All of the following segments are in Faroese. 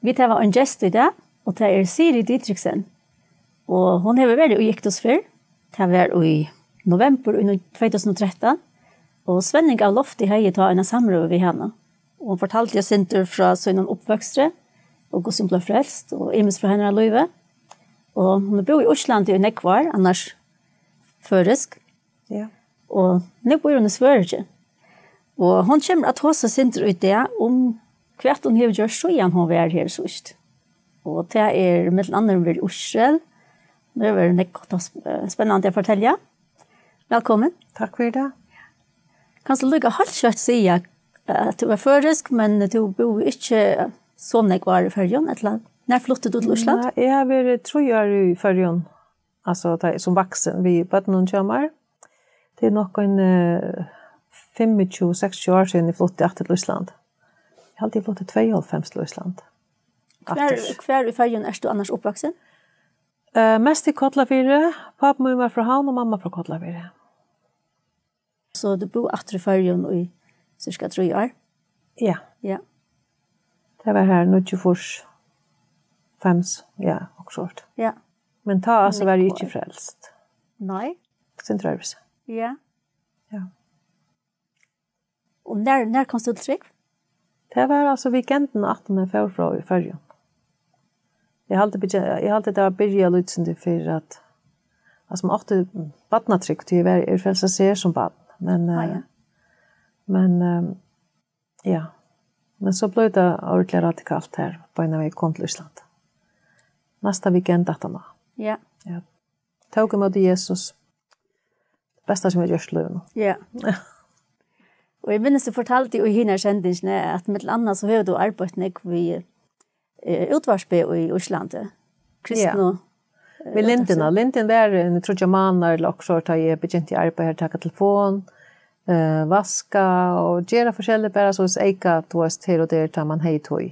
Vi tar en gest i det, og det er Siri Dietrichsen. Og hun har vært i Giktos før. Det var i november 2013. Og Svenning av Lofti har ta en samrøve ved henne. Og hun fortalte oss inter fra sønnen oppvøkstre, og hvordan ble frelst, og imes fra henne av Løyve. Og hun bor i Osland i Nekvar, annars føresk. Ja. Og nå bor hun i Sverige. Og hun kommer at hos oss inter ut det om hvert hun har gjort så igjen hun var her sørst. Og det er med andre ved Israel. Det er veldig spennende å fortelle. Velkommen. Takk for det. Kan du lykke halvt kjøtt si at du er føresk, men du bor ikke så nekvar i Førjøen, eller når flyttet du til Osland? Nei, jeg har vært 3 år i Førjøen, altså som voksen, vi bøtte noen kommer. Det er nok en 25-26 år siden jeg flyttet til Osland. Jeg har alltid flyttet 92 til Osland. Hver i Førjøen er du annars oppvoksen? Mest i Kotlafire. Pappa min var fra Havn og mamma fra Kotlafire. Så du bor etter i Førjøen i cirka 3 år? Ja. Ja. Det var her 5, ja, og sånt. Ja. Men ta altså var jeg ikke frelst. Nei? Sin trøvelse. Ja. Ja. Og når kom du til trygg? Det var altså weekenden 18. februar i Førjøen. Jeg halte det var byrja lydsende for at altså man ofte badnatrykk til å være frelst å se som bad. Men, ja. Men så ble det ordentlig radikalt her på en av vi kom til Island. Neste weekend dette nå. Ja. Ja. Tog imot Jesus. Det beste som jeg gjør til løven. Ja. Og jeg minnes du fortalte i henne kjendingene at med annet så har du arbeidet ved utvarspe i Oslandet. Kristne. Med Linden. Linden var en trojamaner eller også da jeg begynte å arbeide her, takke telefon, vaska og gjøre forskjellige bare så eika til og der tar man hei tog.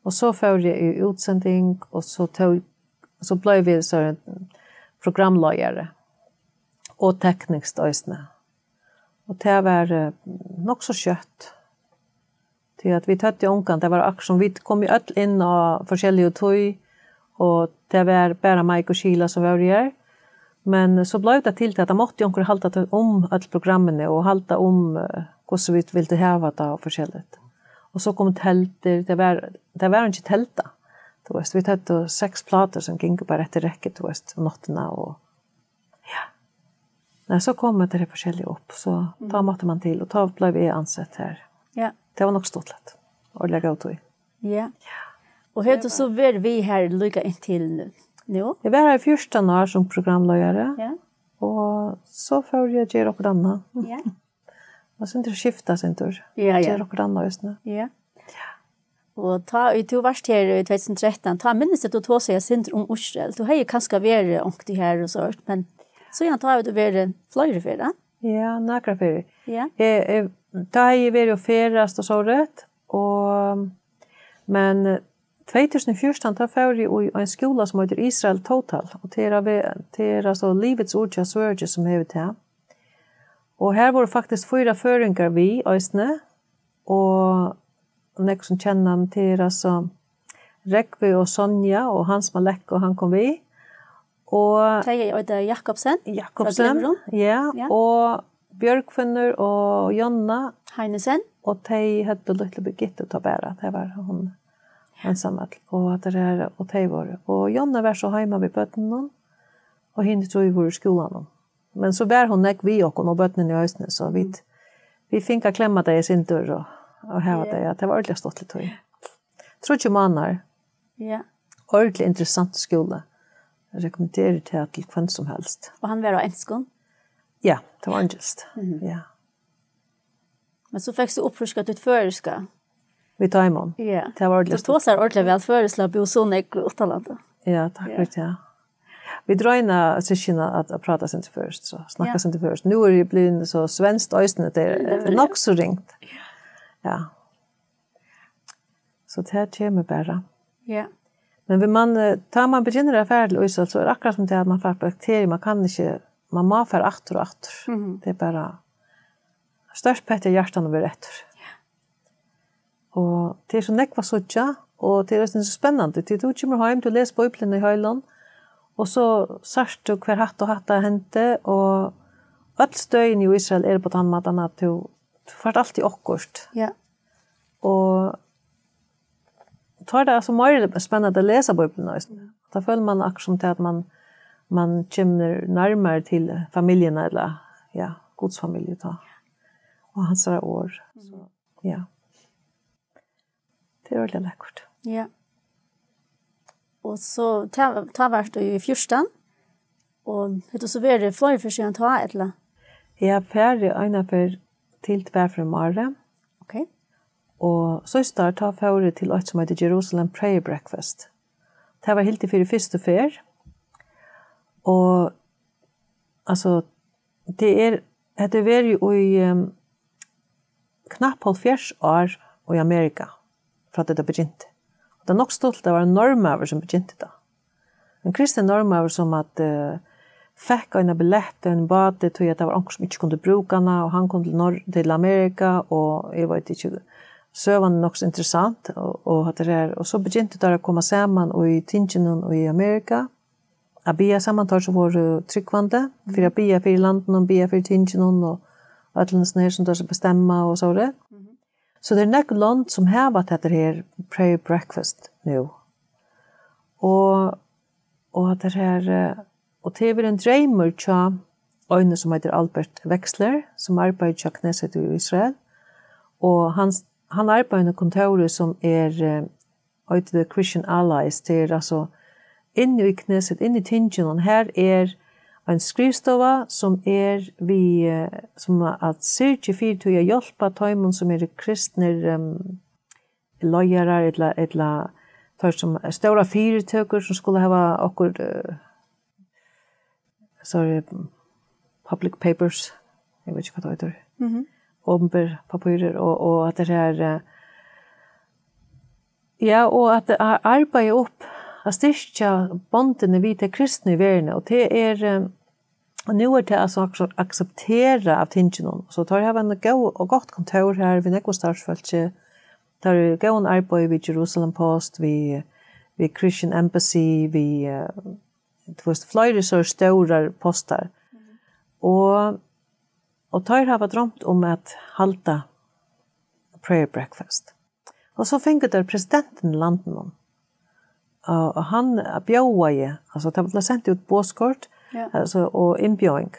Og så får jeg i utsending, og så ble vi så programløyere og teknisk øsne. Og det var nok så kjøtt. Til at vi tatt i ångan, det var akkurat som vi kom jo alt inn av forskjellige tog, og det var bare Mike og Sheila som var her. Men så ble det til at jeg måtte jo halte om alle programmene, og halte om hvordan vi ville hava det og forskjellig. Og så kom telter, det var ikke telta. Vi tatt 6 plater som gikk bare etter rekket, nottene, og ja. Nei, så kom det forskjellige opp, så da måtte man til, og da ble vi ansett her. Ja. Det var nok stått litt, og legge ut i. Ja. Og hørte så var vi her lykke inntil nå? Jeg var her i 14 år som programløyere, Ja. og så får jeg gjøre noe annet. Ja. Og så ikke skifte sin tur. Ja, ja. Gjøre noe annet just nå. Ja. Og du var her i 2013, minnes at du tog seg sin om Israel. Du har jo kanskje vært ångtig her og sånt, men så gjerne tar du vært flere for det? Ja, nærkere for det. Ja. Da har jeg vært og ferast og så rett, men 2014 da får jeg i en skole som heter Israel Total, og det er altså livets ord til Sverige som hever til. Og her var det faktisk 4 føringer vi, Østene, og noen som kjenner ham til altså Rekve og Sonja, og Hans Malek, og han kom vi. Og Det er Jakobsen. Jakobsen, ja, og Bjørkfunner og Jonna. Heinesen. Og de hadde litt Birgitte til å bære. Det var hun ensamhet. Og de var. Og Jonna var så hjemme ved bøttene, og henne tror jeg var i skolen. Men så var hun ikke vi og bøttene i høysene, så vi fikk klemme det i sin dør og heve det. Det var ordentlig stått litt høy. Tror ikke mannen. Ja. Ordentlig interessant skole. Jeg rekommenderer til hvem som helst. Og han var av enskånd? Ja, det var angest. Ja. Men så fikk du oppfrisket ditt føreska? Vi tar imot. Ja. Det var ordentlig. Du tog seg ordentlig vel føresla på Sonek og Uttalandet. Ja, takk for det. Vi drar inn syskene at prate sin til først, så snakke sin til først. Nå det blitt så svensk øyne, det nok så ringt. Ja. Så det kommer bare. Ja. Men tar man begynner å fære til Øysel, så det akkurat som det at man får bakterier, man må fære atter og atter. Det er bare størst på etter hjertene over etter. Og det så nekva sånn, och det är så spännande. Du kommer hem till läs Bibeln i Höjland och så särskilt du hver hatt och hatta hände och allt stöjen i Israel är på den maten att du får alltid akkurst. Ja. Och tar det alltså mer spännande att läsa Bibeln. Då följer man akkurat som till att man kommer närmare till familjen eller ja, Guds familj då. Och hans år. Så, ja. Det är väldigt läckert. Ja. Och så tar vart du i fyrstan. Och det så vidare fler för sig att ta eller? Jag är färdig ena för till tvär för morgon. Okej. Och så startar för till ett som heter Jerusalem Prayer Breakfast. Det var helt i för första fär. Och alltså det var ju i knappt 70 år i Amerika för att det begynte. Det är nog stolt det var normer som begynte då. En kristen normer som att fick en biljett en båt det tog att det var någon som inte kunde bruka den och han kom till Amerika och jag vet inte så var det nog så intressant och att det där och så begynte det att komma samman och i tingen och i Amerika. Att bia sammantar så var tryggvande för att bia för landen och bia för tingen och att den här som där bestämma och så där. Så det är något land som har varit det här prayer breakfast nu. Och att det här och det är en drömmer tja en som heter Albert Wexler som arbetar i Knesset i Israel. Och han arbetar i kontoret som är The Christian Allies. Det är alltså inne i Knesset, inne i tingen. Och här är en skrivstova som är som att syrke för till att hjälpa tajmon som är kristner lojare eller tar som stora företag som skulle ha akkurat public papers. Jag vet inte vad det heter. Omber papirer och att det här ja och att arbeta upp att styrka bonden vid det kristna i världen och det är och nu är det alltså acceptera av tingen så tar jag en gott kontor här vid Nekostarfölche tar gå en arbete vid Jerusalem Post vid Christian Embassy vid det var flera så stora postar och tar har drömt om att halta prayer breakfast och så fick det presidenten i landet och han bjöd alltså det var sent ut båskort alltså och inbjöing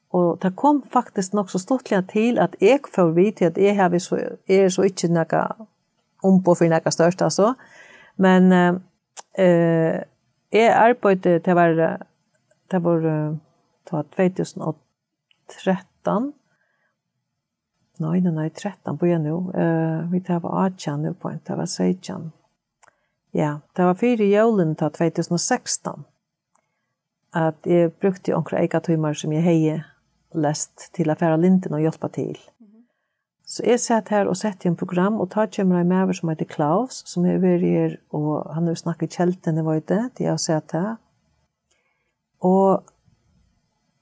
och det kom faktiskt nog så stort till att jag får veta att jag har så inte några på för några största så men jag arbetade det var 2013 nej 13 på nu vi tar var 18 nu på det var 16 ja det var 4 julen 2016 att jag brukte några ekatimmar som jag hade läst till affära Linden och hjälpa till. Så jag satt här och sett i en program och tar kommer en med som heter Klaus som är över och han har snackat kälten det var det jag har sett här. Och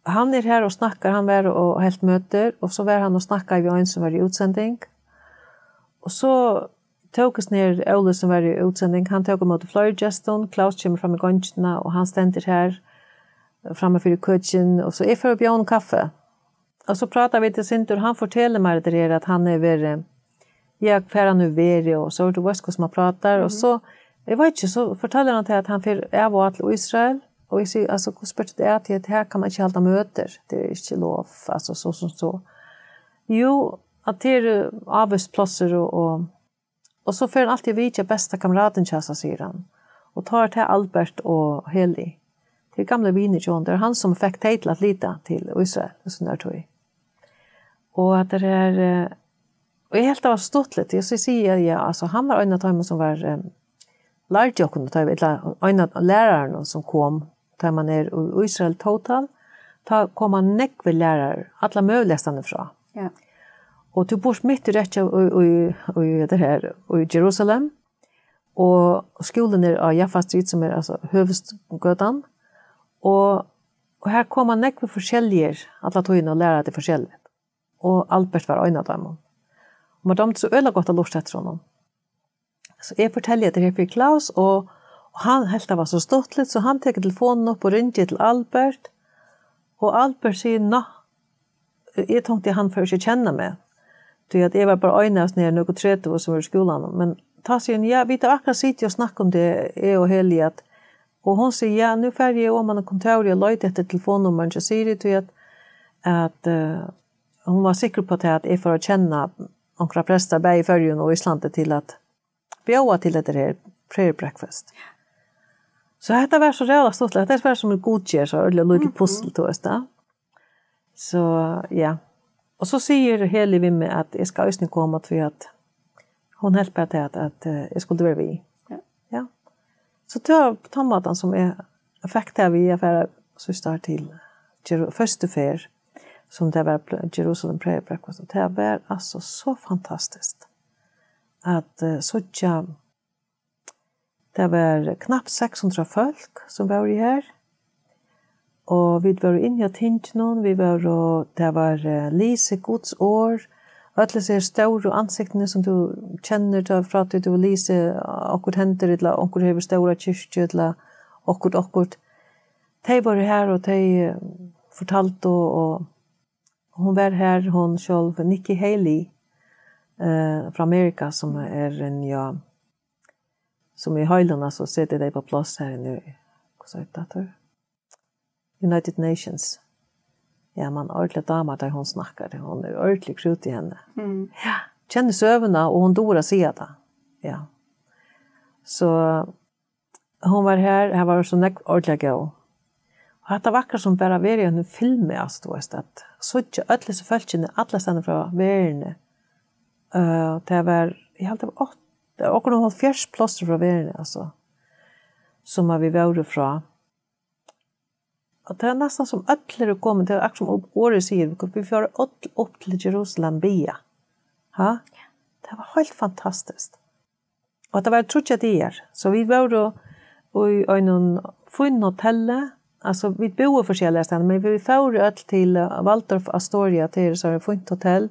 han är här och snackar han var och helt möter och så var han och snackar vid en som var i utsändning. Och så togs ner Olle som var i utsändning han tog emot Florida Klaus kommer fram i gångerna och han ständer här framme för kitchen och så är för att bjuda en kaffe. Och så pratar vi till Sintur han fortäller mig det att han är över jag färra nu veri och så det var som man pratar och så jag vet inte så fortäller han till att han är var till Israel och jag säger alltså hur spurt det är till att här kan man inte hålla möter det är inte lov alltså så. Jo att det är arbetsplatser och så för han alltid vita bästa kamraten chassa säger han och tar till Albert och Heli. Det är gamla viner John där han som fick tid att lita till Israel och sån där tog. Och att det är och jag helt var stort lite jag säger ja alltså han var en av dem som var lärde och kunde ta en av lärarna som kom där man är i Israel total komma näck med lärare alla möjliga ställen ifrån. Ja. Och du bor mitt i rätt och det här och i Jerusalem och skolan är av Jaffa Street som är alltså huvudgatan. Och här kom man näck med forskjelliga alla tog in och lära det forskjelligt. Och Albert var en av dem. Och man dömde så ölla gott att lust efter honom. Så jag fortäller det här för Klaus och han helt var så stottligt så han tar telefonen upp och ringer till Albert. Och Albert säger nå. Jag tänkte han för sig känna mig. Så att jag var bara öjnast när något 30 år som var i skolan. Men ta sig ja, vi tar akkurat sitta och snacka om det är och Heliat. Och hon säger ja, nu färger jag om man har kontor och löjt efter telefonnummer. Så säger det till att hon var säker på att jag får att känna några präster bär i Färjön och Islandet till att bjöa till det här prayer breakfast. Så detta var så redan stort. Det var som en godkär så eller lite pussel till oss då. Så ja. Och så säger Heli vid mig att jag ska just komma för att hon hjälper till att jag skulle vara vi. Ja. Så tar maten som är effektiv vi affär så start till första fär som det var Jerusalem prayer breakfast och det var alltså så fantastiskt att det var knappt 600 folk som var i här och vi var inne i tinten vi var och det var Lise Guds år alla ser stora ansikten som du känner då för att du Lise och händer eller och över stora kyrkor eller och de var här och de fortalte och hon var här hon själv Nikki Haley från Amerika som är en ja som i Highlands så sitter de på plats här nu vad heter det United Nations. Ja, man ordentligt damer där hon snackade. Hon är ordentligt krut i henne. Ja, känner överna och hon dora se det. Ja. Så hon var här var så ordentligt gå. Och det var som bara var i en film alltså då att så inte alla så fältene alla ständigt från världen. Det var jag hade 8 och någon fjärs plåster från världen alltså. Som vi var från. Och det är nästan som ötler kommer till att som året säger vi får upp till Jerusalem bia. Ha? Det var helt fantastiskt. Och det var trutja där. Så vi var då i en fin hotell. Alltså vi bor för själva ställen men vi får öll till Waldorf Astoria till så ett fint hotell.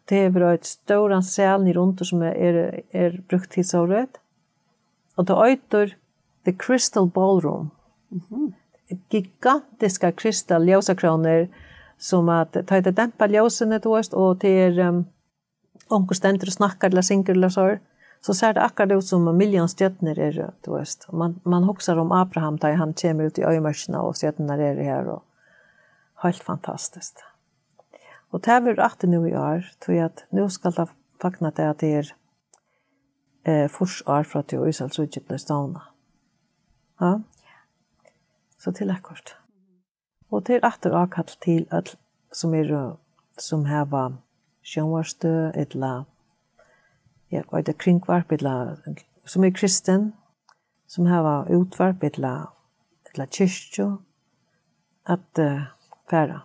Det är ett stort sal runt som är brukt till så rätt. Och det heter The Crystal Ballroom. Gigantiska kristallljusakroner som att ta det dämpa ljusen då och till onkel ständer och snackar eller synger eller så ser det akkurat ut som miljonstjärnor är då man huxar om Abraham där han kommer ut i ömörsna och stjärnorna är här och helt fantastiskt. Och det är rätt nu i år tror jag att nu ska det fakna det att det är år för att jag Israel så inte blir stående. Ja. Så till akkurat. Och till åter avkall till att som här var sjönvarstö eller ja, det kringvarp eller som är kristen som här var utvarp eller kyrkjo att färra.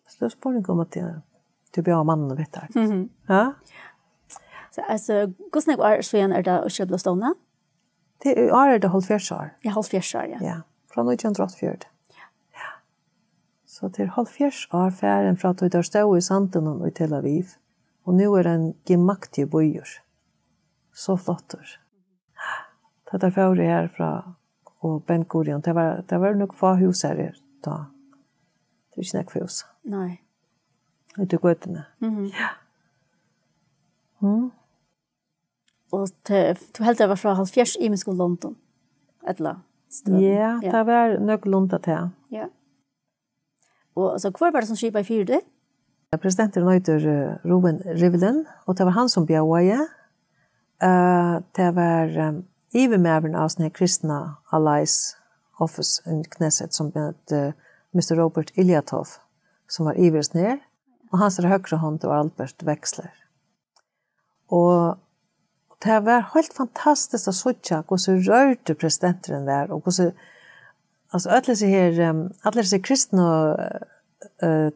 Så det är spårning om att du blir av mannen och vet där. Ja. Så alltså, hur snägt är så igen är det att köpa stående? Det är det halvfjärs år. Ja, halvfjärs år, ja. Ja. Från 1984. Ja. Så till halvfjärs år färden från att vi stod i Santen och i Tel Aviv. Och nu är det en gemaktig bojor. Så flottor. Det är för här från och Ben Gurion. Det var nog få hus här då. Det är inte något hus. Nej. Ute i gåtorna. Ja. Och du helt det var från halvfjärs i min London. Eller? Ja, det var nog lunta till. Ja. Och så kvar var det som skipa i fyrde? Presidenten heter Ruben Rivlin och det var han som bjöd. Det var ivemärven av såna kristna allies office in Knesset som heter Mr. Robert Ilyatov som var ivers ner och hans högra hand var Albert Wexler. Och det var helt fantastiskt att se hur så rörde presidenten där och så alltså alla så kristna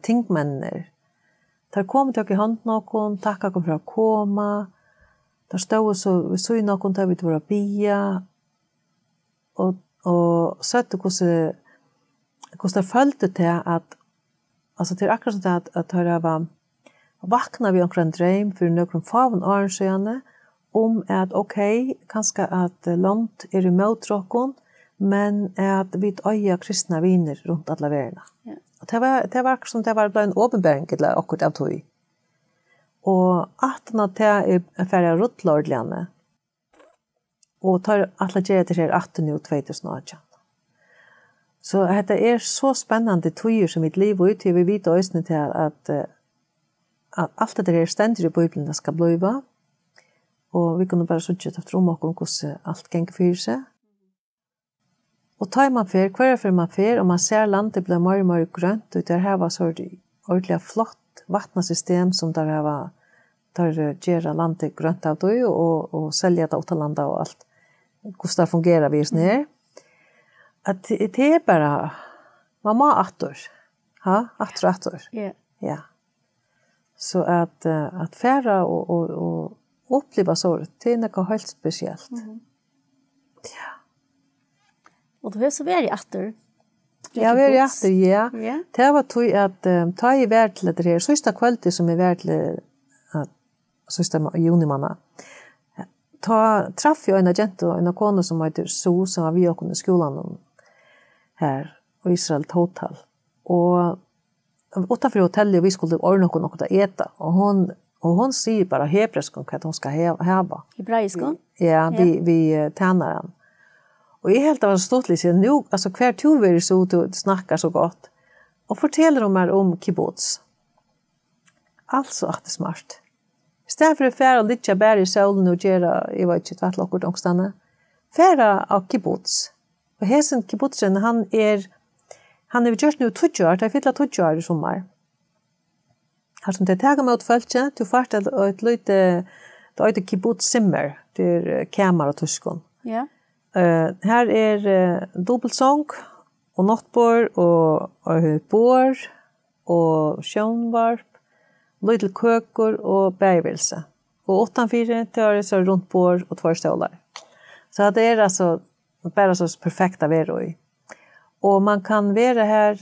tingmänner där kom till hand någon tacka för att komma där stod så i någon där vi var bia och sötte hur det följde till att alltså till akkurat så att höra var vakna vi omkring dröm för några faven år sedan om at kanskje at land i motråkon, men at vi øya kristna viner rundt alle verden. Ja. Og det var som det var en åpenbæring til akkurat av tog. Og at det er ferdig ruttlordligene, og tar alle gjerne til her 18 og 2018. Så det er så spennende tøyer som mitt liv ut, vi vet også til at alt det her stendur i Bibelen skal blive, og vi kunne bare søtte til om hvordan alt ganger for seg. Og tar man fer, hver for man fer, og man ser landet blir mer og mer grønt, og det her var så ordentlig flott vattnesystem som der var, der gjør landet grønt av det, og selger det ut av landet og alt. Hvordan det fungerer vi sånn her. At det er bare, man må atter. Atter. Ja. Ja. Så at færa og oppleva så, det er noe helt spesielt. Ja. Og du har så vært i atter. Ja, vi er i atter, ja. Ja. Det var tog at ta i vær til det her, sista kvalitet som er vær til sista junimanna. Traff jeg en agent og en kone som heter So, som var vi og i skolan her, og Israel Total. Og utanför hotellet vi skulle ordna något att äta och hon säger bara hebreisk om vad hon ska ha. Hebraisk? Ja, vi tjänar den. Och jag helt var stort lite nu alltså kvar två vi så att snacka så gott. Och fortäller de mer om kibbutz. Alltså att det är smart. Istället för att färra lite bär i solen och göra, jag vet inte vad lockort ångstanna. Färra av kibbutz. Och hesen kibbutzen han är just nu 20 år, det är fylla 20 år i sommar. Här som det tager mot fölkje, du fart ett lite, det är ett kibbutz-simmer, det är kamer och tyskon. Ja. Här är dubbelsång och nattbord och bord och sjönnvarp, lite kökor och bergvelse. Och 8-4 det så runt bord och 2 stolar. Så det är alltså bara så perfekta vero i. Och man kan vara här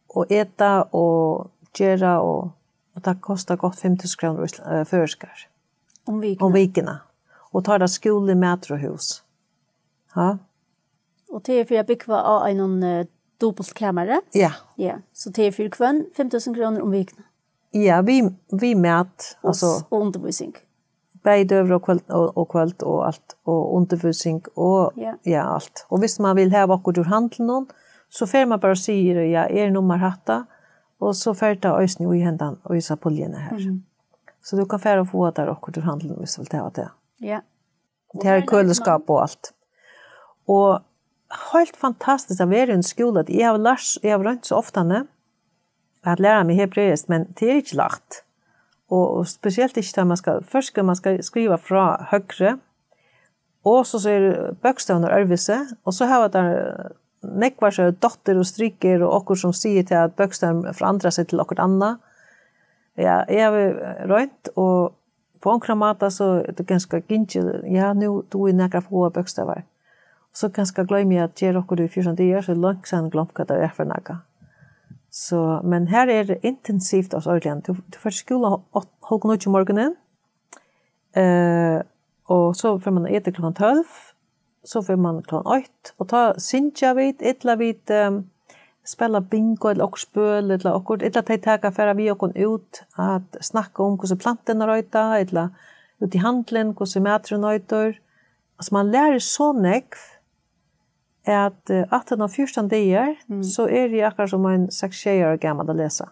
och äta och göra och det kostar gott 5 000 kronor förskar. Om vikerna. Och tar det skole, metrohus. Ja. Och det är för att bygga av en dubbelkamera? Ja. Ja. Så det är för kvön 5 000 kronor om vikerna? Ja, vi mät. Alltså, och undervisning? Beidøver og kvöld og alt, og undervisning og ja, alt. Og hvis man vil ha akkurat ur handelen, så får man bare sier, ja, nummerhatta, og så får det øyne i hendene og i poljene her. Så du kan få få der akkurat ur handelen hvis du vil ha det. Ja. Det er køleskap og alt. Og helt fantastisk å være i en skole. Jeg har rønt så ofte at lære meg hebreisk, men det er ikke lagt. Och speciellt inte man ska skriva från högre och så är bokstäverna örvise och så har det nekvar så dotter och stryker och okkur som säger till att bokstäverna förändrar sig till något annat. Ja, jag har rönt och på en kramata så är det ganska ginsigt. Ja, nu du är nekra få bokstäver. Så ganska glömmer jag att göra okkur i 14 år så långt sedan glömt att det är för nekra. Så, men här är det intensivt av Örjan. Du får skola halv noe i morgonen. Och så får man äta klockan 12. Så får man klockan 8. Och ta synja vid, ettla vid spela bingo eller spöl eller okkur. Ettla tega för vi okkur ut att snacka om hur plantorna röjta. Ettla ut i handlen, hur mätren röjtar. Alltså man lär så nekv. At 18 og 14 dager, så er det akkurat som en 6 år gammel å lese.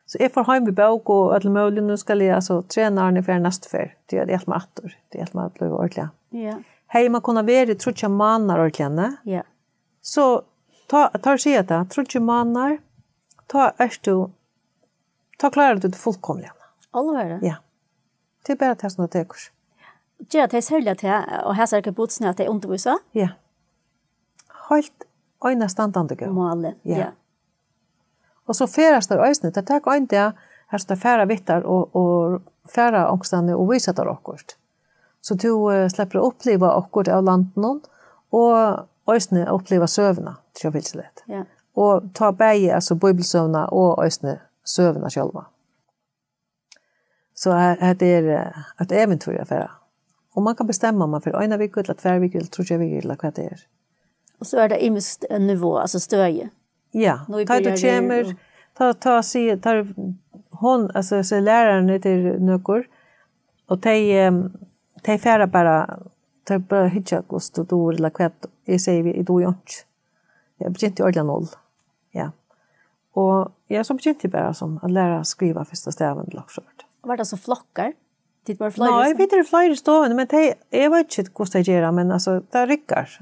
Så jeg får hjemme i bok, og alle mulige, nå skal jeg trene Arne for neste fer. Det er helt med atter. Det er helt med å bli ordentlig. Ja. Hei, man kunne være, tror ikke maner ordentlig. Ja. Så ta og si at det, tror ikke maner, ta klarer du det fullkomlig. Alvare? Ja. Det er bare det som det teker. Gjør det særlig til å ha seg botsene at det er underviser? Ja. Helt øyne standande gå. Målet, ja. Og så færes der øyne, det tar øyne det, her skal fære vittar og fære ångstene og vise der akkurat. Så du slipper å oppleve akkurat av landen, og øyne oppleve søvnene, tror jeg vil si det. Ja. Og ta begge, altså bibelsøvnene og øyne søvnene selv. Så det är ett äventyr affär. Och man kan bestämma om man för ena vecka eller 2 veckor eller 3 veckor eller vad det är. Och så är det imist nivå, alltså stöje. Ja, tar det kommer tar hon alltså så läraren till nökor och de färra bara hitcha kost då eller kvart är säger vi då inte. Jag begynte ordla noll. Ja. Och jag så begynte bara som att lära skriva första stäven lockshort. Var det så flockar? Det var flyger. Nej, vet du flyger stående men det är vad inte kostar göra men alltså det rycker.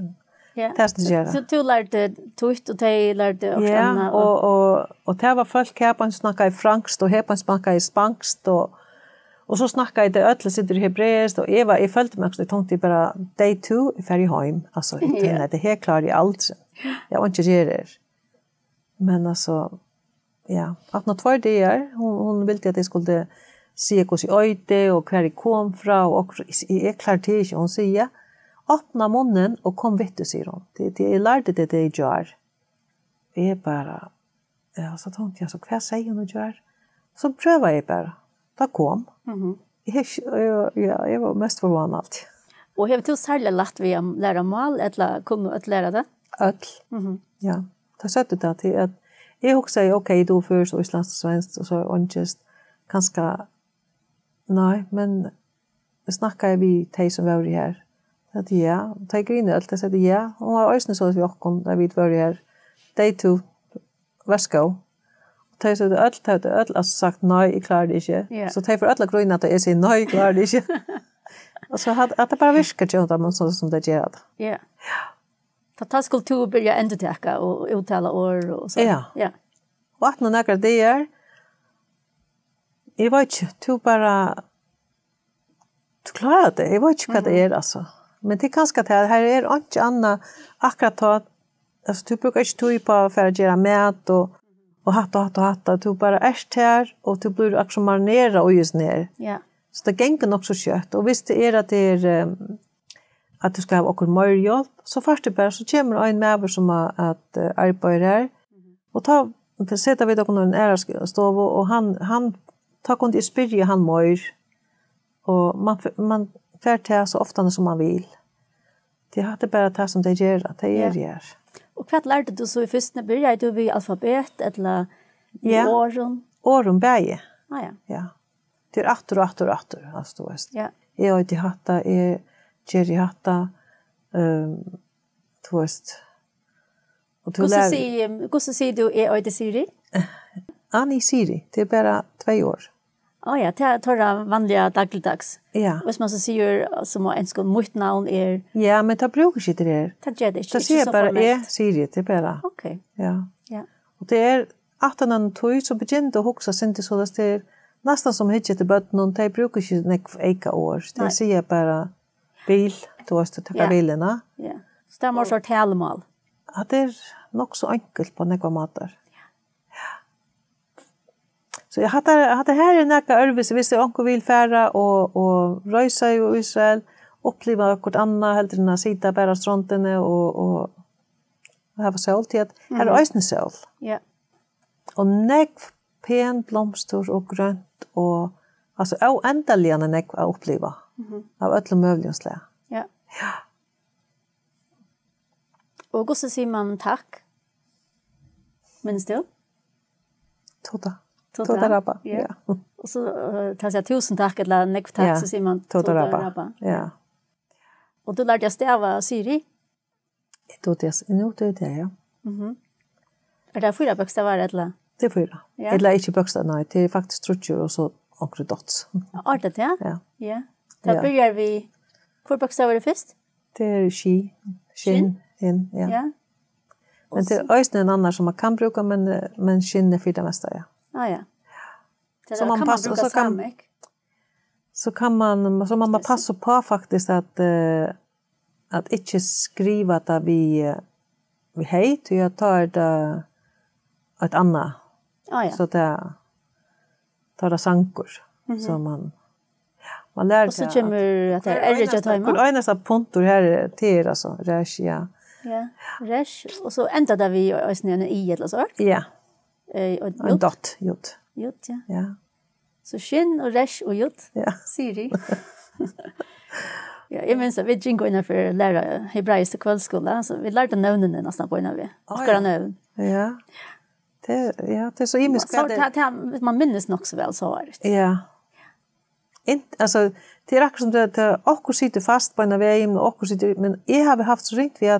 Ja. Testa göra. Så du lärde tutt och de lärde också annat. Ja, och det var folk här på en snacka i franskt och här på en snacka i spanskt och så snackade det öll sitter i hebreiskt och jag följde mig också tänkte bara day 2 i Färjeheim alltså internet det här klarar jag allt. Jag inte göra det. Men alltså ja, att något var det hon ville att det skulle se hur sig öde och kvar det kom fra och jag klart det inte hon säger öppna munnen och kom vet säger hon. Det jag lärde det gör. Det är bara ja så tänkte jag så vad säger hon gör? Så prövar jag bara. Det kom. Jag var mest förvånad. Och har du särskilt lätt vid att lära mål eller kunna att lära det? Ja, det sätter det till att jag också säger okej, då först och islandskt och svenskt och så och just kanske nej, men snackar vi tej som var här. Att ja, ta griner allt så ja, och har ösnen så att vi också där vi var här. Day 2 Vasco. Tai så allt alltså sagt nej, jag klarar det inte. Så tai för alla gröna att jag säger nej, jag klarar det inte. Och så att det bara viskar ju att man så som det gör. Ja. För att skulle du börja ändra och uttala ord och så. Ja. Och att några det är jag vet inte, du bara du klarar det. Jag vet inte vad det är alltså. Men det kanske att här är inte annat akkurat att alltså du brukar inte tog på för att göra mat och hatta du bara är här och du blir också marinera och just ner. Ja. Så det gänger nog så kött och visst det är att du ska ha okkur mer hjälp så först det bara så kommer en med som att arbeta här och ta sätta vi då någon ära stov och han tar kon i spyrja han mer och man färd så ofta som man vill. Det hade bara ta som det gör att det är. Och vad lärde du så i första början? Du vid alfabet eller åren? Åren bäge. Ja. Det är attor, alltså du vet. Ja. Jag har inte hatta, Jerry hatta, du vet. Och du lär... Hur säger du är det Siri? Annie Siri, det är bara 2 år. Ja, det är vanliga dagligdags. Ja. Hvis man så säger som en skon mitt namn är... Ja, men det brukar inte det. Det gör det inte. Det säger bara Siri, det är bara. Okej. Ja. Ja. Och det är 18 tog så begynte att huxa inte så det är nästan som hittar till bötten, de brukar inte eka år. Det säger bara bil, du måste ta bilarna. Ja. Så det är mer sort helmål. Ja, det är nog så enkelt på några matar. Så jag hade här en näka örvis, hvis jag onko vill färra och röjsa i Israel, uppleva något annat, helt än att sitta bara stranden och ha sol till att här är ösne sol. Ja. Och näck pen blomster och grönt och alltså oändliga näck att uppleva av alla möjliga slag. Ja. Och hur säger man tack? Minns du? Toda rabba. Ja. Och så tar jag 1000 tack eller näck tack så säger man Toda rabba. Ja. Och du lärde stava Siri? Det ja. Är det 4 bokstäver eller? Det är 4. Eller inte bokstäver, nej. Det är faktiskt structure och så och dots. Ja, det ja. Ja. Då börjar vi 4 bokstäver först. Det är shin, ja. Men det är också en annan som man kan bruka, men shin är för det mesta, ja. Ja. Så man passar så kan man passa på faktiskt att inte skriva det vi hej, så jag tar det ett annat. Så det tar det sankor så man lär och så kommer att det är det tajma. Och en av punkter här till alltså resh ja. Ja, resh och så ända där vi är snön i eller så. Ja. En dot, Jot, ja. Ja. Så skinn och resh och jut. Ja. Siri. Ja, jag minns att vi gick in för lära hebreiska kvällskola, så vi lärde namnen nästan på innan vi. Akkurat namn. Ja. Det är så imisk. Man minns nog så väl så är det. Ja. Alltså, det är akkurat som det också sitter fast på en väg, men jag har haft så ringt vid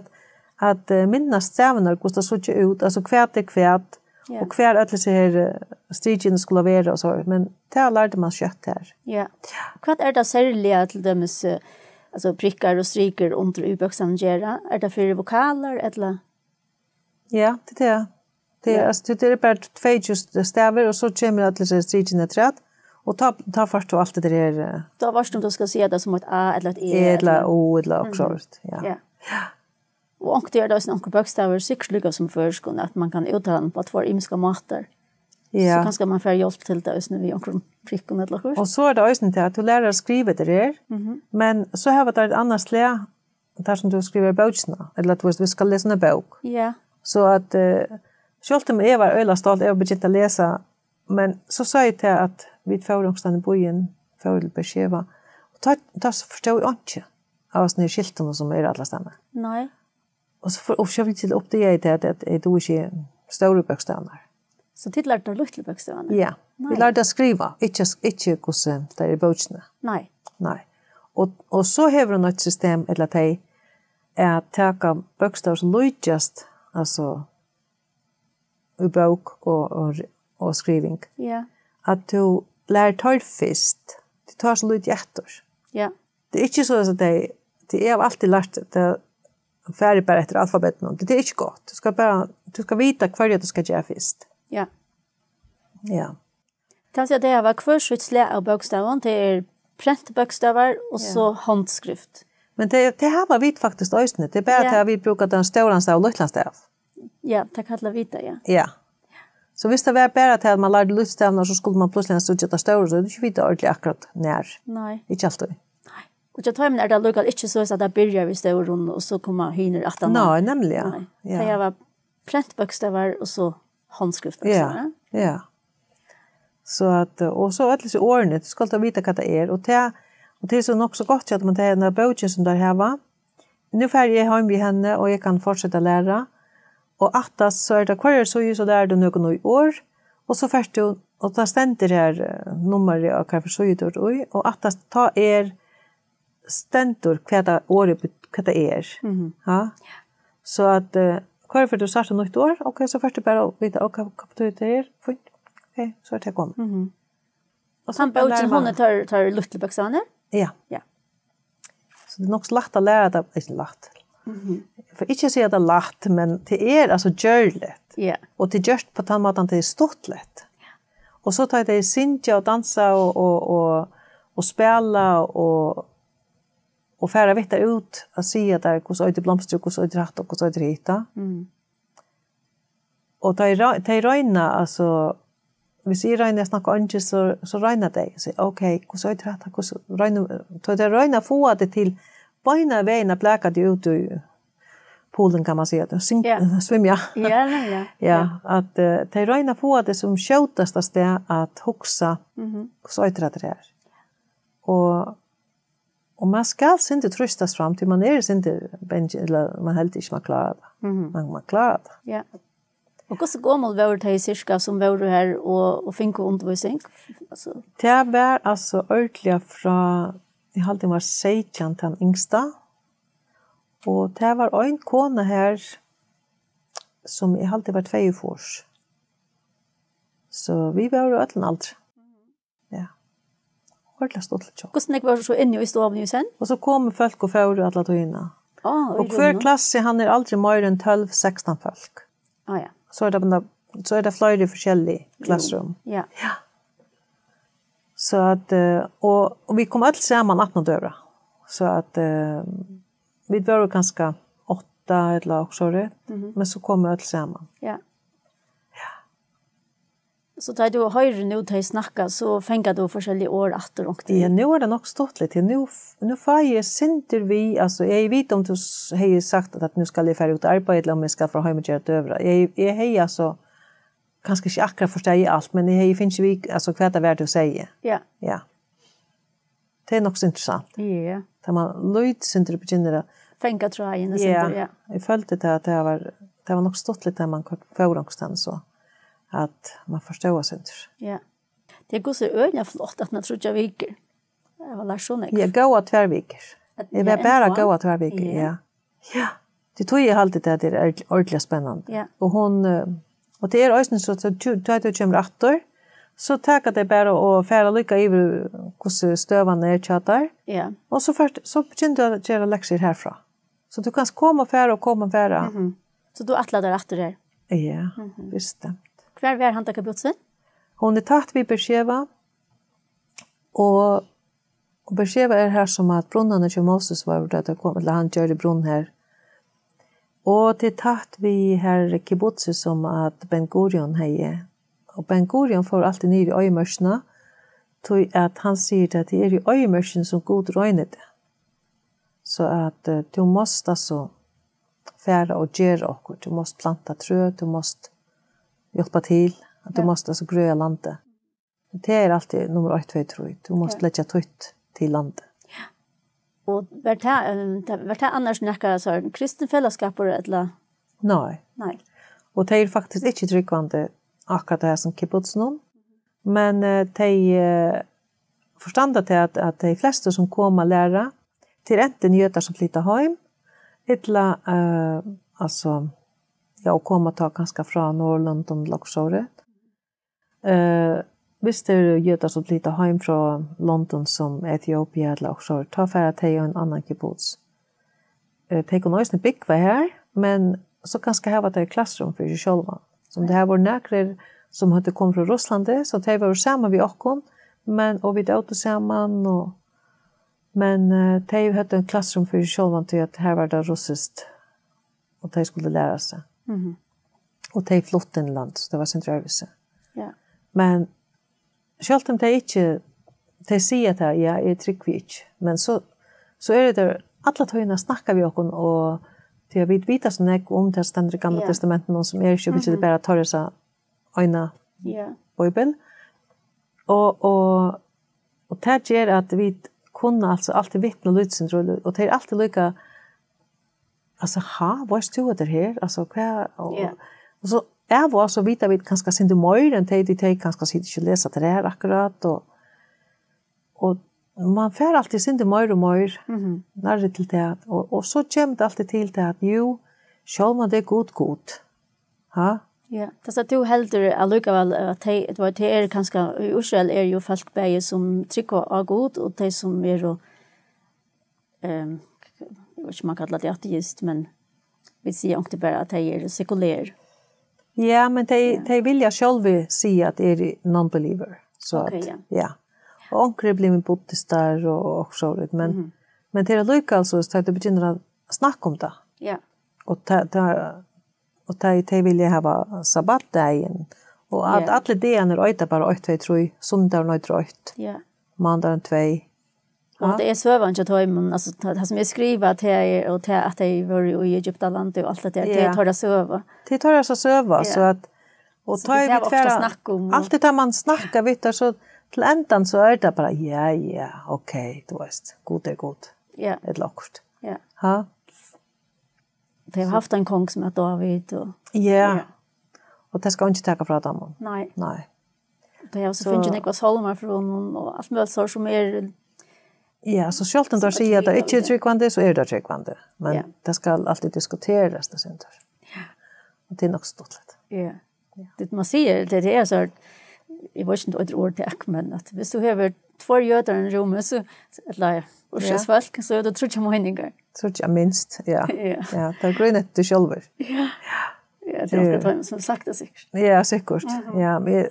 att minnas stävnar hur det såg ut, alltså kvärt är kvärt, och kvärt att det här striken skulle vara och så, men det lärde man kött här. Ja. Vad är det särskilt till dömes alltså prickar och stryker under uböksan gera? Är det för vokaler eller? Ja, det är det. Det är bara två just stäver och så kommer att det striken rätt. Och ta först och allt det där. Då varst du ska se det som ett A eller ett E. Eller O eller också. Ja. Och det är då en onkel bokstäver säkert som förskon att man kan uttala på två imska matar. Ja. Så kanske man får hjälp till det när vi onkel pricken eller hur. Och så är det också till att du lär dig skriva det där. Men så har vi ett annat slä där som du skriver böckerna eller att vi ska läsa en bok. Ja. Så att själv om jag var öla stolt jag började läsa, men så sa jag till att vi får också den bojen för att beskriva. Och ta förstår jag inte av såna skilten som är alla stanna. Nej. Och så för vi till upp det att det då är stora bokstäver. Så titlar det lilla bokstäver. Ja. Vi lärde att skriva, inte hur det är böckerna. Nej. Nej. Och så har vi ett system eller att ta bokstäver som lydjast alltså i bok och skrivning. Ja. Att du lär torrfist. Det tar så lite efter. Ja. Det är inte så att det är alltid lärt det färdig bara efter alfabetet. Det är inte gott. Du ska veta vad du ska göra först. Ja. Ja. Kanske det var kvarsutsläg av bokstäver, det är printbokstäver och så handskrift. Men det här var vitt faktiskt också. Det är bara att vi brukar den stora stav och lilla stav. Ja, det kallar vi det, ja. Ja. Så hvis det var bara till att man lärde lutstävnar så skulle man plötsligt studera det stora så det inte vita ordentligt akkurat när. Nej. Inte alltid. Nej. Och jag tror det lukar inte så att det börjar vid stor och så kommer hinner att den. Nej, nämligen. Ja. Det var printbokstäver och så handskrift. Ja. Ja. Så att och så att det är ordentligt ska ta vita vad det är och det är så nog så gott att man tar den boken som där här var. Nu får jag hem vid henne och jag kan fortsätta lära. Och attas så är det kvar så där det någon år och så först och ta ständer här nummer och kan så ut och attas ta ständer kväda året kväda Ja. Så att kvar för du startar nytt år och så först bara vita och kapitulet det fint. Okej, så det kommer. Och sen boken hon tar luttelböckerna. Ja. Ja. Så det är nog så lätt att lära det, inte lätt. För inte säga det lätt, men det är alltså görligt. Ja. Och det görs på den måten det är stort lätt. Och så tar det synja och dansa och spela och färra veta ut att se att det är hos öjde blomster, hos öjde rätt och hos öjde rita. Och det är röjna, alltså hvis jag röjna snackar inte så röjna det. Så okej, hos öjde rätt, hos röjna, så det är röjna få det till böjna vägen att bläka det ut ur poolen kan man säga. Svimja. Ja. Ja, att det är röjna få det som skjutast det att huxa så yttre det är. Och man ska inte tröstas fram till man är inte eller man helt inte man klarar det. Man klarar det. Ja. Och så går man över till cirka som var här och finko undervisning. Alltså det var alltså ordentligt från jag hade var 16 till yngsta. Och det var en kone här som jag hade varit 2 år. Så vi var öll en alder. Ja. Ordentligt stått lite. Hvordan var det så inne i stoven sen? Och så kom folk och för alla tøyna. Och för klasse han är aldrig mer än 12-16 folk. Ja. Så är det flera forskjellige klassrum. Ja. Så att och vi kom alla samman 18 döra. Så att vi var ganska 8 eller också det. Men så kom vi alla samman. Ja. Så da du høyre nu til å snakke, så fengar du forskjellige år etter og det. Ja, nu är det nog stått lite. Nu får jag synder vi, alltså jag vet om du har sagt att nu ska jag färra ut arbete eller om jag ska få hem och göra det övriga. Jag har alltså kanske inte akkurat förstå allt, men det finns ju alltså vad det värt att säga. Ja. Ja. Det är nog så intressant. Ja. Där man lyd synder på kinderna. Fänka tröjan och Ja. sånt ja. Jag följde det att det var nog stått lite när man får någonstans så att man förstår synder. Ja. Det går så öliga flott att man tror jag viker. Det var Larsson. Ja, gå att tvärviker. Det var bara gå att tvärviker, ja. Ja. Det tog jag alltid att det är ordentligt spännande. Ja. Och hon och det är också så att du kommer åter så tackar det bara och färra lycka i hur stövan är chatar. Ja. Och så först så började jag göra läxor härifrån. Så du kan komma och färra. Så du attlar där efter det. Ja, visst. Kvar var han tacka butsen? Hon är tatt vid Bersheva. Och Bersheva är här som att brunnarna till Moses var där det kom till han gjorde brunn här. Och det tatt vi här kibbutz som att Ben Gurion heje. Och Ben Gurion får alltid ner i öjmörsna. Tog att han säger att det är i öjmörsen som god röjnade. Så att du måste alltså färra och göra och du måste planta trö, du måste hjälpa till, att du måste alltså gröja landet. Det är alltid nummer 1, 2, 3. Du måste lägga trytt till landet. Ja. Och var det annars näka så kristen fällskap eller? Nej. Nej. Och det är faktiskt inte tryggvande akkurat det här som kibbutz någon. Men de förstår till att de flesta som kommer lära till inte njötar som flyttar hem. Eller alltså jag kommer ta ganska från Norrland och Loxåret. Visst det är njötar som flyttar hem från London som Etiopien eller Loxåret. Ta för att det är en annan kibbutz. Det kan också bygga här. Men så kanske här var det klassrum för sig själva. Som det här var näkrar som hade kommit från Ryssland så det var samma vi också och vi åt samman och men de hade en klassrum för sig själva till att här var det russiskt och de skulle lära sig. Och de flott en land så det var sin drövelse. Ja. Men självt om de inte de säger att ja, är tryggvik men så är det där alla tøyna snackar vi också och till vi vet så mycket om det ständiga gamla testamenten som är ju vill bara ta det så ena Bibel. Och det gör att vi kunna alltså alltid vittna lutsen och det är alltid lika alltså vad står det här alltså och så är vad så vita vi kanske synd mer än det kanske sitter och läsa det här akkurat och man får alltid synd mer och mer när det till det och så kommer det alltid till det att jo själv man det är gott. Ha? Ja, det så du heldur allukavel att det var det är kanske i Israel är ju folk bäge som tycker är god och det som är och vad man kallar det ateist men vi säger inte bara att det är sekulär. Ja, men de vill jag själv säga att det är non-believer. Så okay, ja. Och onkel blir min buddhistar och så men men det är lika alltså att det börjar att snacka om det. Ja. Och de vill jag ha sabbatdagen och att alla dagar är ute bara 1 2 3 söndag och 3. Ja. Måndag 2. Och det är sövan att ta men alltså det som jag skriver att det är och att det var i Egyptaland och allt det där det tar det söva. Det tar det så söva så att och tar vi för allt det man snackar vet så till ändan så är det bara ja okej då är det gott. Ja. Ett lockst. Ja. Ha. Det har haft en kung som att David och ja. Och det ska inte ta från dem. Nej. Nej. Det har så finns ju några salmer från honom och allt möjligt så som är ja, så självt om du säger att det inte är tryggvande så är det tryggvande. Men det ska alltid diskuteras det sen. Ja. Och det är nog ståtligt. Ja. Det man säger det är så att jag vet inte ett ord tack men att hvis du har 2 jötar i rummet så eller och folk så då tror jag meningar. Tror jag minst, ja. Ja, det går inte till själva. Ja. Ja, det ska som sagt det säkert. Ja, säkert. Ja, men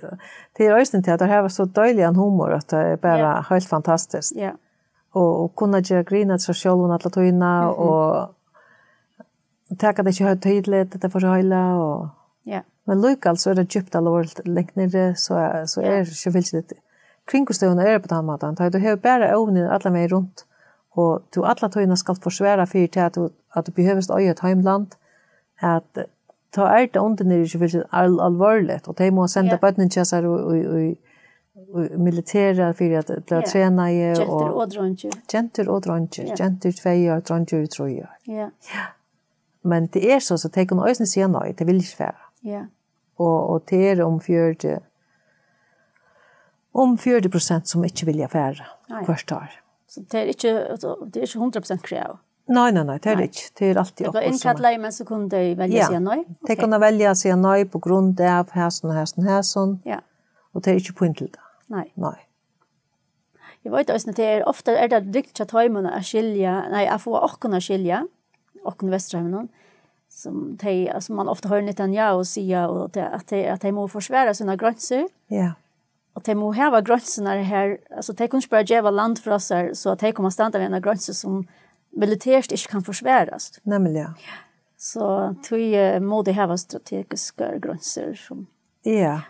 det är just inte att det här var så dålig en humor att det är bara helt fantastiskt. Ja. Och kunna göra grina så själv och alla tøyna och täcka det inte tydligt det för hela och ja. Men lukal så är det djupt allvarligt längt ner så är så vilket kringkostnaderna är på den måten. Du har bara ögonen alla vägen runt och du alla tøyna ska försvara för att du behöver ett hemland att ta det under när det vill allvarligt och de måste sända barnen till sig och militära för att träna ju och Jenter och dronjer. Jenter 2 år, dronjer 3 år. Ja. Men det så att de kan ösna sig nej, det vill inte vara. Ja. Och det är om 40% som inte vill färra först år. Så det är inte 100% krav. Nej, det är inte. Det är alltid också. Det var inkallade men så kunde de välja sig nej. De kunde välja sig nej på grund av hästen. Ja. Och det är inte point till det. Nej. Jag vet också att det är ofta är det riktigt att höjmorna att skilja, nej, att få åkerna skilja, åkerna Västerhamnen, som man ofta hör Netanyahu säga och att de må försvara sina gränser. Ja. Och de må häva gränserna här, alltså de kan bara ge land för oss så att de kommer stanna vid en gränser som militärt inte kan försväras. Nämligen. Så de må de häva strategiska gränser. Ja.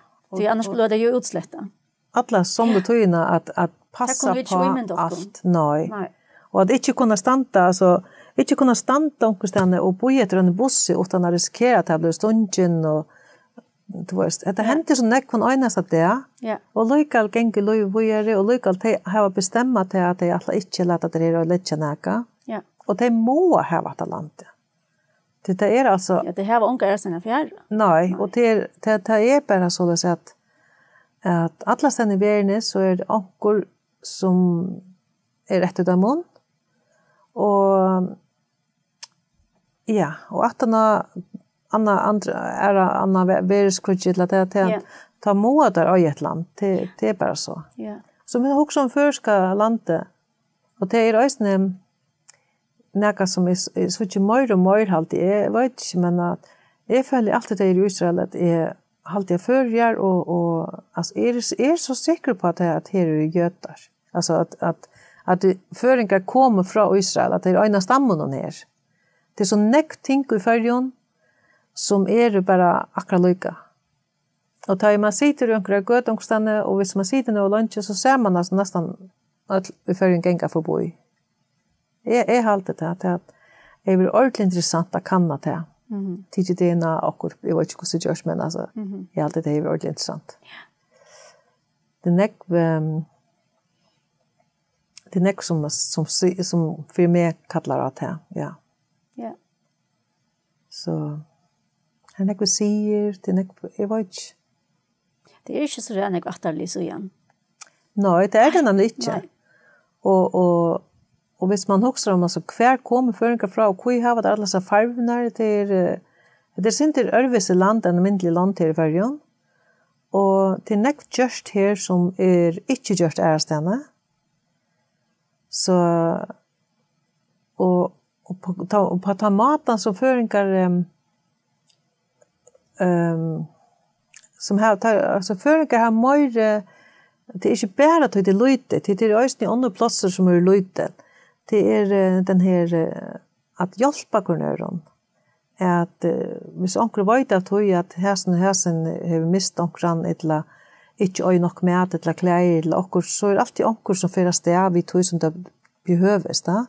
Annars blir det ju utslätta. Alla som betyder att passa på allt. Nej. Och att inte kunna stanna, alltså inte kunna stanna någonstans och bo i en buss utan att riskera att det blir stunden och du vet, det händer så näck från ena så där. Ja. Och lykal gänger löjvåre och lykal har bestämt att de alla inte låter det och lägga näka. Ja. Och de må ha varit landet. Det är alltså ja, det här var unga sina fjärr. Nej, och det är bara så att alla ställen i världen så är det ankor som är rätt utav mun. Och ja, och att andra världskrutcher till att ta mådar i ett land. Det är bara så. Ja. Så men också om förska landet. Och det är också näka som är så mycket mer och mer halt. Jag vet inte, men att jag följer alltid det i Israel att jag halt jag förjar och alltså är så säker på att det här är götar. Alltså att föringar kommer från Israel, att det är ena stammen och ner. Det är så näkt ting i färgen som är bara akkurat lika. Och tar man sitter i en göt omstående och hvis man sitter nu och lunch så ser man nästan att i färgen gänga förbi. Jag har alltid det att det är ordentligt intressant att kanna det. Tidigt det är akkurat, jag vet inte hur det görs, men alltså, jag har alltid det är ordentligt intressant. Det är näck som för mig kallar att det, ja. Ja. Så, det är näck vi säger, det är näck, jag vet inte. Det är inte så redan jag atterlig så igen. Nej, det är det nämligen inte. Och hvis man husker om altså, hver kommer føringer fra, og hvor har det alle disse farvene, det er ikke ørvise land enn mindre land her i Førjen. Og det er nekt gjørst her som er ikke gjørst ærestene. Så, og på ta maten som føringer som har, altså føringer har mer, det er ikke bare at det er løyte, det er også de andre plasser som er løyte. Det är den här att hjälpa kornöron. Att hvis onkel vet att hur att hästen har mist onkran eller inte oj nog med att kläder eller onkel så är alltid onkel som föras det vi tog som det behövs då.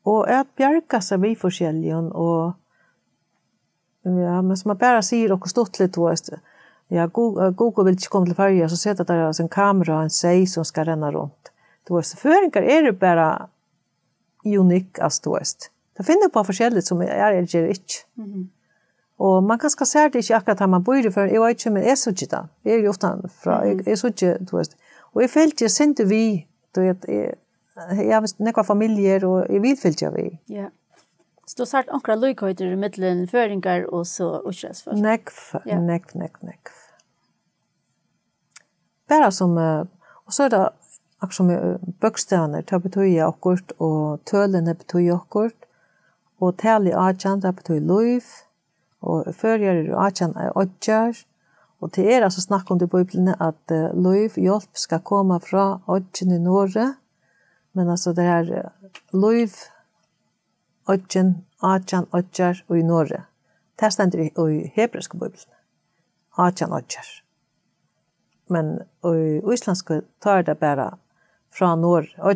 Och att bjärka sig vi forskjelligen och ja men som man bara säger och stått lite då ja Google vill inte komma till färja så sätter där en kamera och en säg som ska renna runt. Då föringar är det bara unik as då är. Det finner på forskjelligt som är inte. Och man kanske ser det inte akkurat man bor för jag vet inte men är så inte. Det är ju ofta från är så inte då är. Och jag fällt ju sent vi då jag vet några familjer och jag vill fällt jag vi. Ja. Så då sagt ankra lojkoiter i mitten föringar och så utsläs för. Näck. Bara som och så där som bokstäverna tar betyder akkurat och tölene betyder akkurat och tal i agent betyder liv och förger agent är åtgärd och det är alltså snack om det i Bibeln att liv hjälp ska komma från åtgärden i norra men alltså det här liv agent åtgärd och i norra det ständer i hebreiska Bibeln agent åtgärd men i isländska tar det bara från norr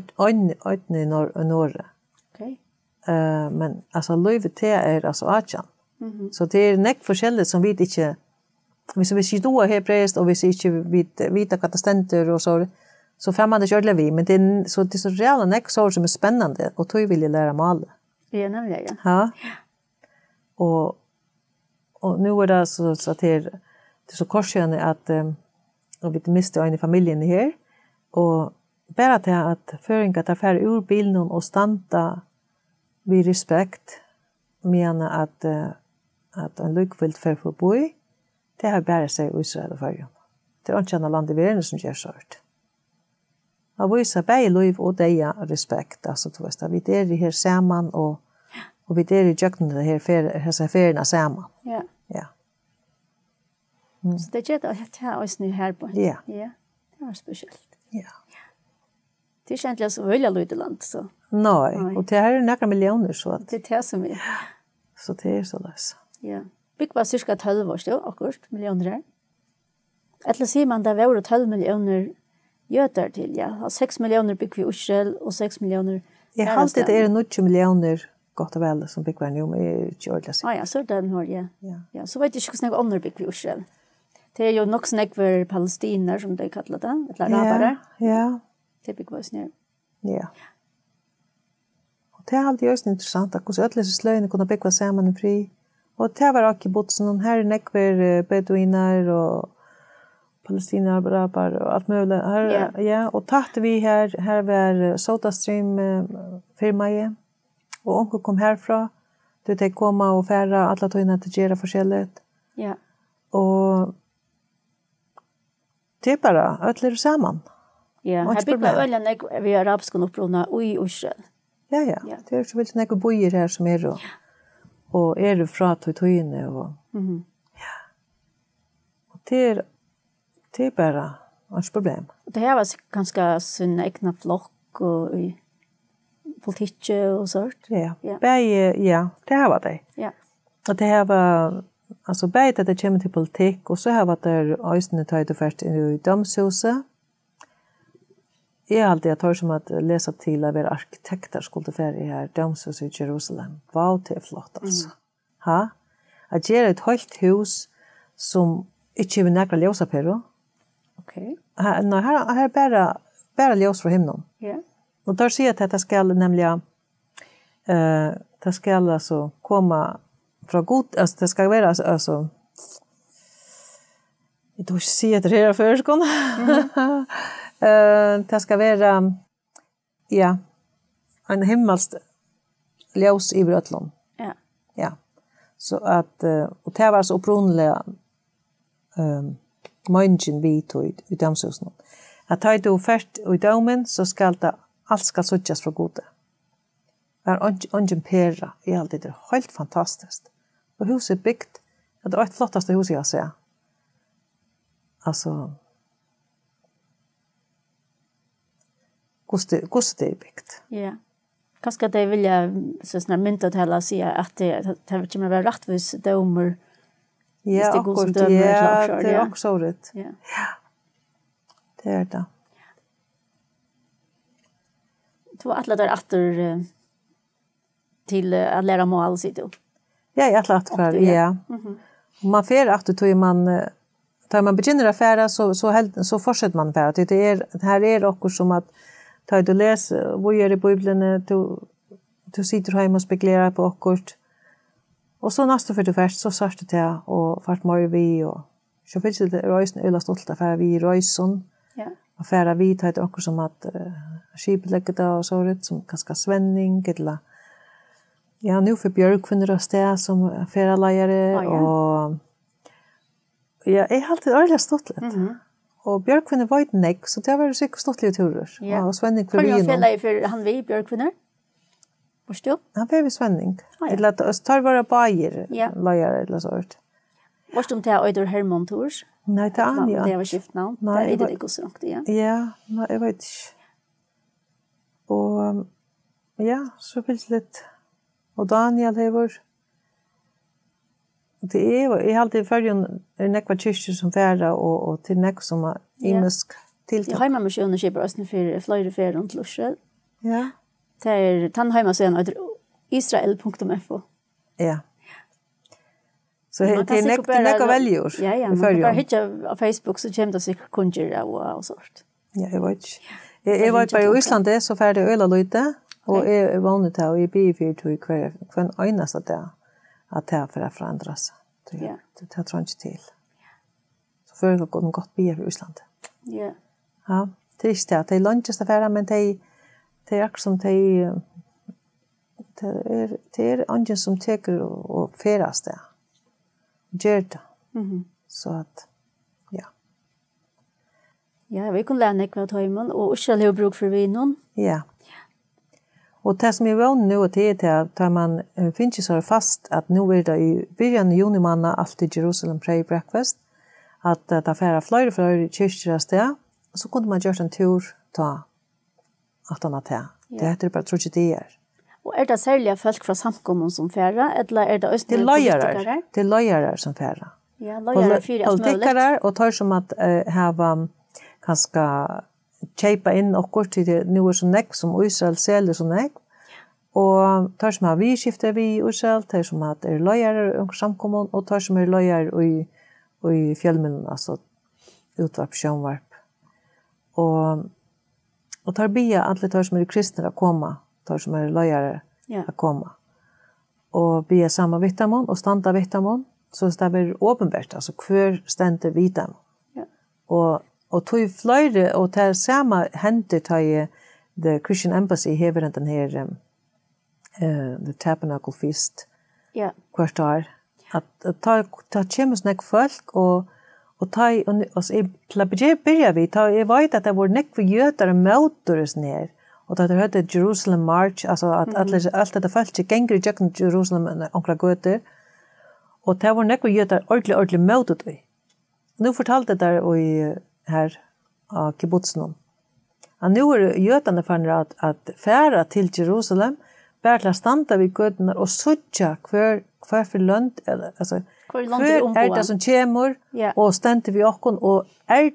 i norr. Okej. Men alltså livet är alltså Ajan. Så det är näck forskjelligt som vi inte, hvis vi ikke då hebreiskt, og hvis ikke vi vet hva det stender og så får man det kjørlig vi, men det er så reale nekk så som er spennende, og tog vil jeg lære male. Ja, nemlig, ja. Ja. Og nu er det så at det er så korsjønne at vi mister en i familien her, og bare til at føringen tar færre ur bilen og standa vi respekt, mener at en lykfyllt for å bo i, det har bare seg i Israel og Førjøen. Det er ikke annet land i verden som gjør sånt. Og vi viser bare liv og deia respekt. Altså, du vet, vi er i her sammen, og vi er i jøkken det her feriene sammen. Ja. Ja. Så det gjør det at jeg også nu her på. Ja. Ja, det var spesielt. Ja. Det er egentlig så veldig lite land, så. Nei, og det her er noen millioner, så Det er det som er. så det er så løs. Ja. Bygg var cirka 12 år, det akkurat millioner her. Eller sier man det var 12 millioner jøder til, ja. 6 millioner bygg vi i Israel, og 6 millioner. Jeg har alltid det er 90 millioner godt og vel som bygg var nå, men jeg er ikke ordentlig. Ja, så er det den ja. Ja. Ja, så vet jeg ikke hvordan andre bygg vi i Israel. Det er jo nok snakker palestiner, som de kaller det, eller arabere. Ja. Det bygg var snær. Ja. Og det er alltid også interessant, at hvordan alle disse sløyene kunne bygge sammen i fri. Og det var også kibbutsen, her er nekver beduiner og palestiner, araber og alt mulig. Her, ja, og tatt vi her var SodaStream firmaet, og onkel kom herfra, de kom og færre alle tøyene til gjøre forskjellig. Ja. Og det er bare, alle er sammen. Ja, her bygg var øyne vi arabske opprona og i Israel. Ja, det er ikke veldig nekve bojer her som er og er fra tøyene og ja. Og det er bare et problem. Det her var ganske sin egna flokk og i politikk og sånt. Ja, det her var det. Ja. Og det her var, altså begge at det kommer til politikk, og så her var det øyne tøyde først i domshuset. Jeg har alltid tørt som at lese til å være arkitekter skulle ferie her, domshuset i Jerusalem. Wow, det er flott, altså. Ha? At gjøre et helt hus som ikke vil nækre ljósa på. Ok. Nei, her er bare ljós fra himmelen. Ja. Og der sier at det skal nemlig det skal altså komme fra god, altså det skal være altså jeg tror ikke si at det er før, det skal være ja, en himmelsk ljós i Brøtlund. Ja. Ja. Så at, og det var så opprunnelige møngen vi tog i domshusen. At tar du først i domen, så skal det, alt skal suttjes fra gode. Det er ingen pera i alt det er helt fantastisk. Og huset er byggt, det er et flotteste hus jeg har sett. Altså, hvordan det er byggt. Ja. Kanskje de vilja så snart mynta til å si at det kommer være rettvis domer. Ja, akkurat, ja, det er også rett. Ja. Det er det. Du var alle der atter til å lære mål, sier du? Ja, jeg er atter, ja. Man fer atter, tror man, da man begynner å fære, så fortsetter man fære. Her er det som at da du leser, hvor gjør i Bibelen, du sitter hjemme og spekulerer på akkurat. Og så neste for du først, så sørst du til, og først må vi, og så finnes det røysen, øyla stolt av fære vi i røysen. Ja. Og fære vi, da er det akkurat som at skiplegget og så rett, som kanskje svenning, eller ja, nu for bjørkvinner og sted som færeleiere, og ja, jeg har alltid øyla stolt litt. Og bjørkvinner var ikke nekk, så det var sikkert ståttlige turer. Ja. Og svenning for Følger vinen. fjellet for han vi, bjørkvinner? Forstå? Han var ved svenning. Ja. Eller at tar våre bajer, Ja. leier eller så. Forstå om det er Øyder Herman Tors? Nei, det er han, ja. Det var skift navn. Nei, Det er det ikke så langt, ja. Ja, nei, jeg vet ikke. Og ja, så finnes litt. Og Daniel hever. Det er jo, jeg har alltid følgen nekva kyrkjer som færa, og til nekva som er imensk tiltak. Jeg har med meg sjøen og kjøper også for flere ferier rundt Lussel. Ja. Det er tannheimasøen av Israel.fo. Ja. Så det är näka väljor. Ja, man kan bara hitta på Facebook så kommer det sikkert kunder och sånt. Ja, jag vet inte. Jag var bara i Island så färdig öla lite och är vanligt här och i B4 till kvar einaste där att det för att förändras. Ja. Det tror jag inte till. Så för det går gott be i Island. Ja. Ja, det är det. Det är lunches affärer men det är också som det är ungen som teker och färas det. Gör det. Så att, ja. Ja, vi kan lära nekva ta iman, og Israel har bruk for vinon. Ja. Och det som är vanligt nu det är att man finns ju så fast att nu är det i början av juni manna alltid Jerusalem Prayer Breakfast att det affära fler kyrkor där och så kunde man göra en tur ta att annat här. Det heter bara tror jag det är. Och är det särskilt folk från samkommun som färra eller är det östern politiker? Det är lojare som färra. Ja, lojare för att politiker och tar som att ha kanske köpa in och kort till det nu är så näck som Israel säljer så näck. Och tar som har vi skiftar vi Israel tar som att är lojare och samkommun och tar som är lojare i filmen alltså utvarp sjönvarp. Och tar bia alla tar som är kristna att komma, tar som är lojare att komma. Och bia samma vitamon och standa vitamon så det blir uppenbart alltså kvar ständer vitamon. Ja. Och tog flöjde och tar samma händer tar the Christian Embassy hever den här the Tabernacle Feast. Ja. Kvartar att ta kemusnek folk och ta och så börjar vi ta jag vet att det var näck för jötar och motors ner och det hade Jerusalem March alltså att allt det folk gänger i Jerusalem onkla göter och det var näck för jötar ordentligt motot vi. Nu fortalte där och här kibbutzen. Och nu är jötarna för att färra till Jerusalem bara till standa vid götterna och sucha kvar för land alltså kvar det som kommer och ständer vi okon och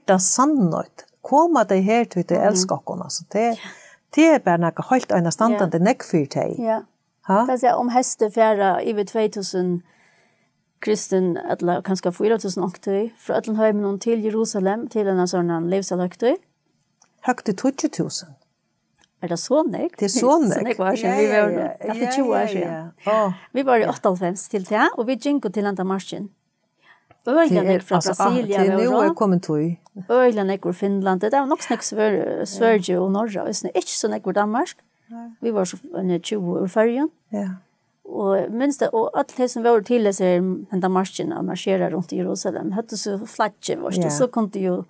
det sannolikt komma det här till det älskar okon alltså det är bara något helt ena standande näck för dig. Ja. Det är om häste färra i 2000 kristen eller kanske 4080 från Ötlenheimen till Jerusalem till en sån levsalhögtid. Högtid 20.000. Är det så näck? Det är så näck. Så näck var vi var efter 20 år sedan. Vi var i 88 till det och vi gick till andra marschen. Öjla näck från Brasilia och nu är kommit till. Öjla näck från Finland. Det var nog snack Sverige och Norge. Det är inte så näck från Danmark. Vi var så 20 år färjan. Ja. Och minst och allt det som var till så ända marschen och marschera runt i Jerusalem hade så flatche var det så kunde ju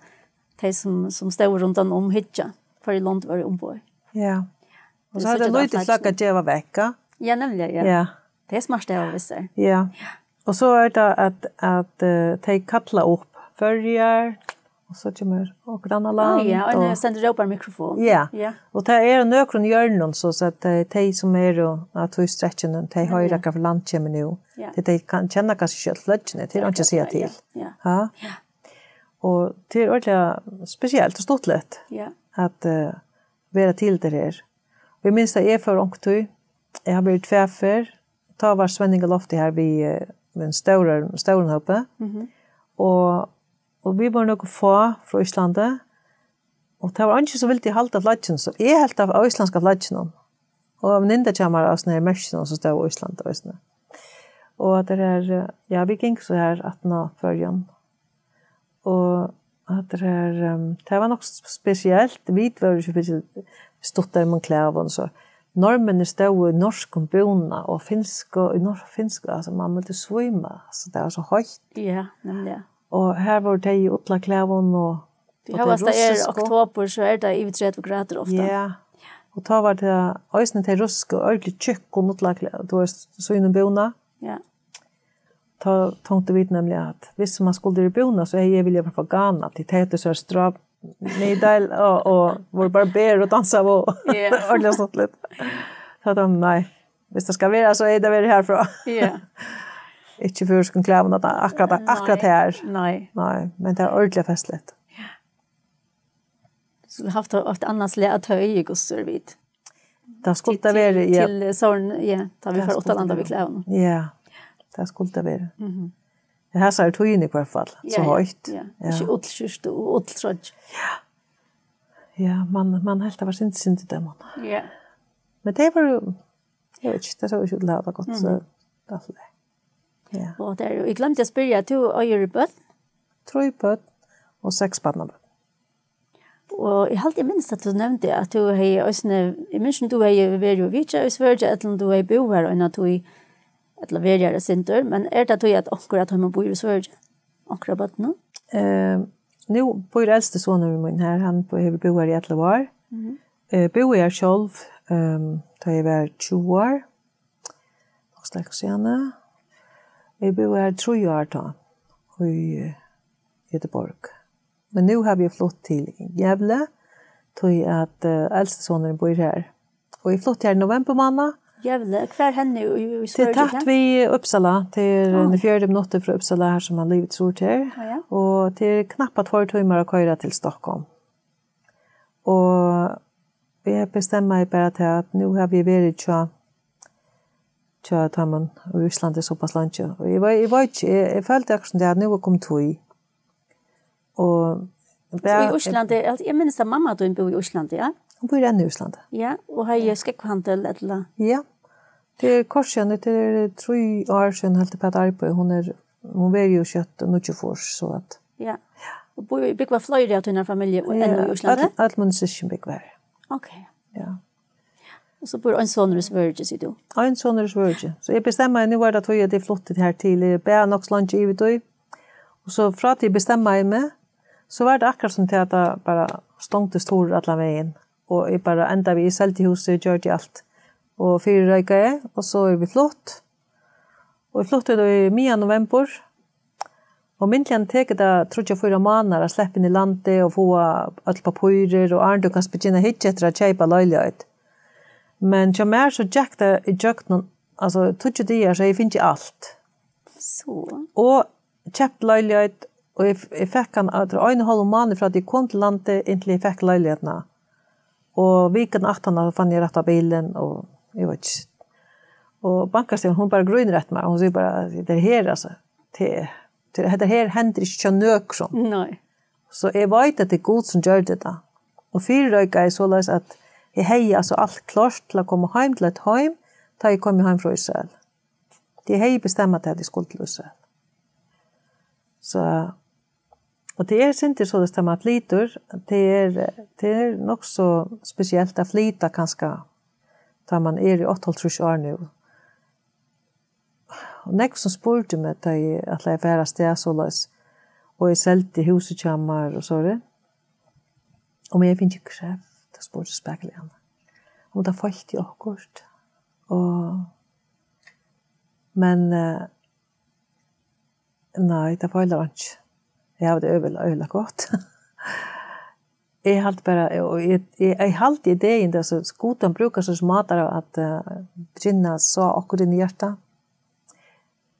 de som stod runt om hitcha för i land var ombord. Ja. Och så hade lite flagga det var vecka. Ja, nämligen ja. Det är smart det av visst. Ja. Och så är det att de kalla upp förjar och så kommer och granna land. Ja, och nu sänder jag på mikrofon. Ja. Och det är nökron hjörnan så att de som är då att två stretchen de har ju räcka för land kommer nu. Det kan känna kanske själv flätchen det är inte säga till. Ja. Och det är ordentligt speciellt och stort lätt. Ja. Att vara till det här. Vi minns att jag för ångtøy. Jag har blivit tvärfer. Ta var Svenninga Lofti här vid en stor hoppe. Och vi var nog få från Islandet. Och det var inte så vilt i halta av flatchen. Så jag helt av isländska flatchen. Och av ninda kommer av såna här märken som stod i Island. Och det är, ja vi gick så här att nå förrjan. Och att det var nog speciellt. Vi var ju stått där med kläder och så. Norrmännen stod i norsk och bona och finska alltså man måste svimma. Så det var så högt. Ja, nämligen. Och här var det ju uppla kläder och det är oktober så är det i 30 grader ofta. Ja. Och då var det ösnen till rusk och ordentligt tjock och uppla kläder. Då var så in i bona. Ja. Då tänkte vi nämligen att hvis man skulle i bona så jag vill jag få Ghana till täte så strapp nedal och var bara ber och dansa och ordentligt sånt lite. Så att nej, hvis det ska vara så är det väl härifrån. Ja. Inte för ska kläva något akkurat här. Nej, men det är ordentligt festligt. Du skulle haft ett annat läge att höja i gossor vid. Det skulle det vara, ja. Till sån, ja, tar vi för 8 landa vid kläven. Ja, det skulle det vara. Det här så är tojen i hvert fall, så högt. Ja, inte ullskyrst och ulltröj. Ja, man helt var inte det man. Ja. Men det var ju, jag vet inte, det så ju lava gott så det. Ja. Och där jag glömde att spyrja, du och gör bøtt? 3 bøtt och 6 barn. Og jeg minst at du nevnte at du har også, jeg minns du har vært jo vidtja i Sverige, eller du har bo her, og at du eller vært her sinter, men det at du at akkurat har man bor i Sverige? Akkurat bøtt nå? Nu bor äldste sonen min här, han har bo här i 11 år. Bo jag själv, då jag var 20 år. Och strax senare. Jag bor här 3 år då, i Göteborg. Men nu har vi flyttat till Gävle, till att äldste sonen bor här. Och vi flyttade här i november månad. Gävle, kvar henne i Sverige? Det tatt vi Uppsala, till den 4 minuter från Uppsala här som har livet stort här. Ja. Och till knappt 2 timmar att köra till Stockholm. Och vi bestämmer bara till att nu har vi varit tja tamman i Island så pass långt. Och jag följde också det att nu har kommit tog. Och i Island, jag minns att mamma då bor i Island, ja? Hon bor ännu i Island. Ja, och har ju skäckhandel eller? Ja. Det är korsen, det är 3 år sedan helt på att arbeta. Hon var ju kött och mycket fors så att. Ja. Och bygg var flöjde av dina familj ännu i Island? Allt mun syskon bygg var. Okej. Ja. Och så bor en son i Sverige, säger du? Ja, en son i Sverige. Så jag bestämmer nu var det att jag det flottet här till bär nog lunch i vid. Och så för att jag bestämmer mig så var det akkurat som till att det bara stångte stor alla vägen. Och jag bara ända vi i Seltehuset och gjorde allt. Och 4 röjkade och så är vi flott. Och vi flottade då i mitten november. Och myntligen teker det tror jag 4 månader att släppa in i landet och få allt papirer och Arne kan begynna hit efter att köpa löjlighet. Men jag mer så jack det i jakten alltså tog det så jag finner allt. Så. Och köpt löjlighet och jag fick han att en halv månad för att jag kom till landet inte jag fick löjligheterna. Och veckan 18 fann jag rätt av bilen och jag vet inte. Och bankarstöden hon bara grönar rätt mig. Hon säger bara det här alltså det här händer inte nöksson. Nej. Så jag vet att det är god som gör det då. Och 4 röjka är så lös att jag har alltså allt klart till att komma hem till ett hem. Ta jag kommer hem från Israel. Det har jag bestämt att jag skulle till Israel. Så och det är inte så det med flitor. Det är nog så speciellt att flita kanske tar man i 8,5 år nu. Och nästa som spurte mig att jag vara sted så lös. Och jag säljde husetjammar och så det. Och jag finns inte själv. Det spurte spekligen. Och det falt ju akkurat. Men nej, det var inte. Jag hade överla gott. Jag halt bara jag halt idén där så skotan brukar så smarta att begynna så akkurat i hjärta.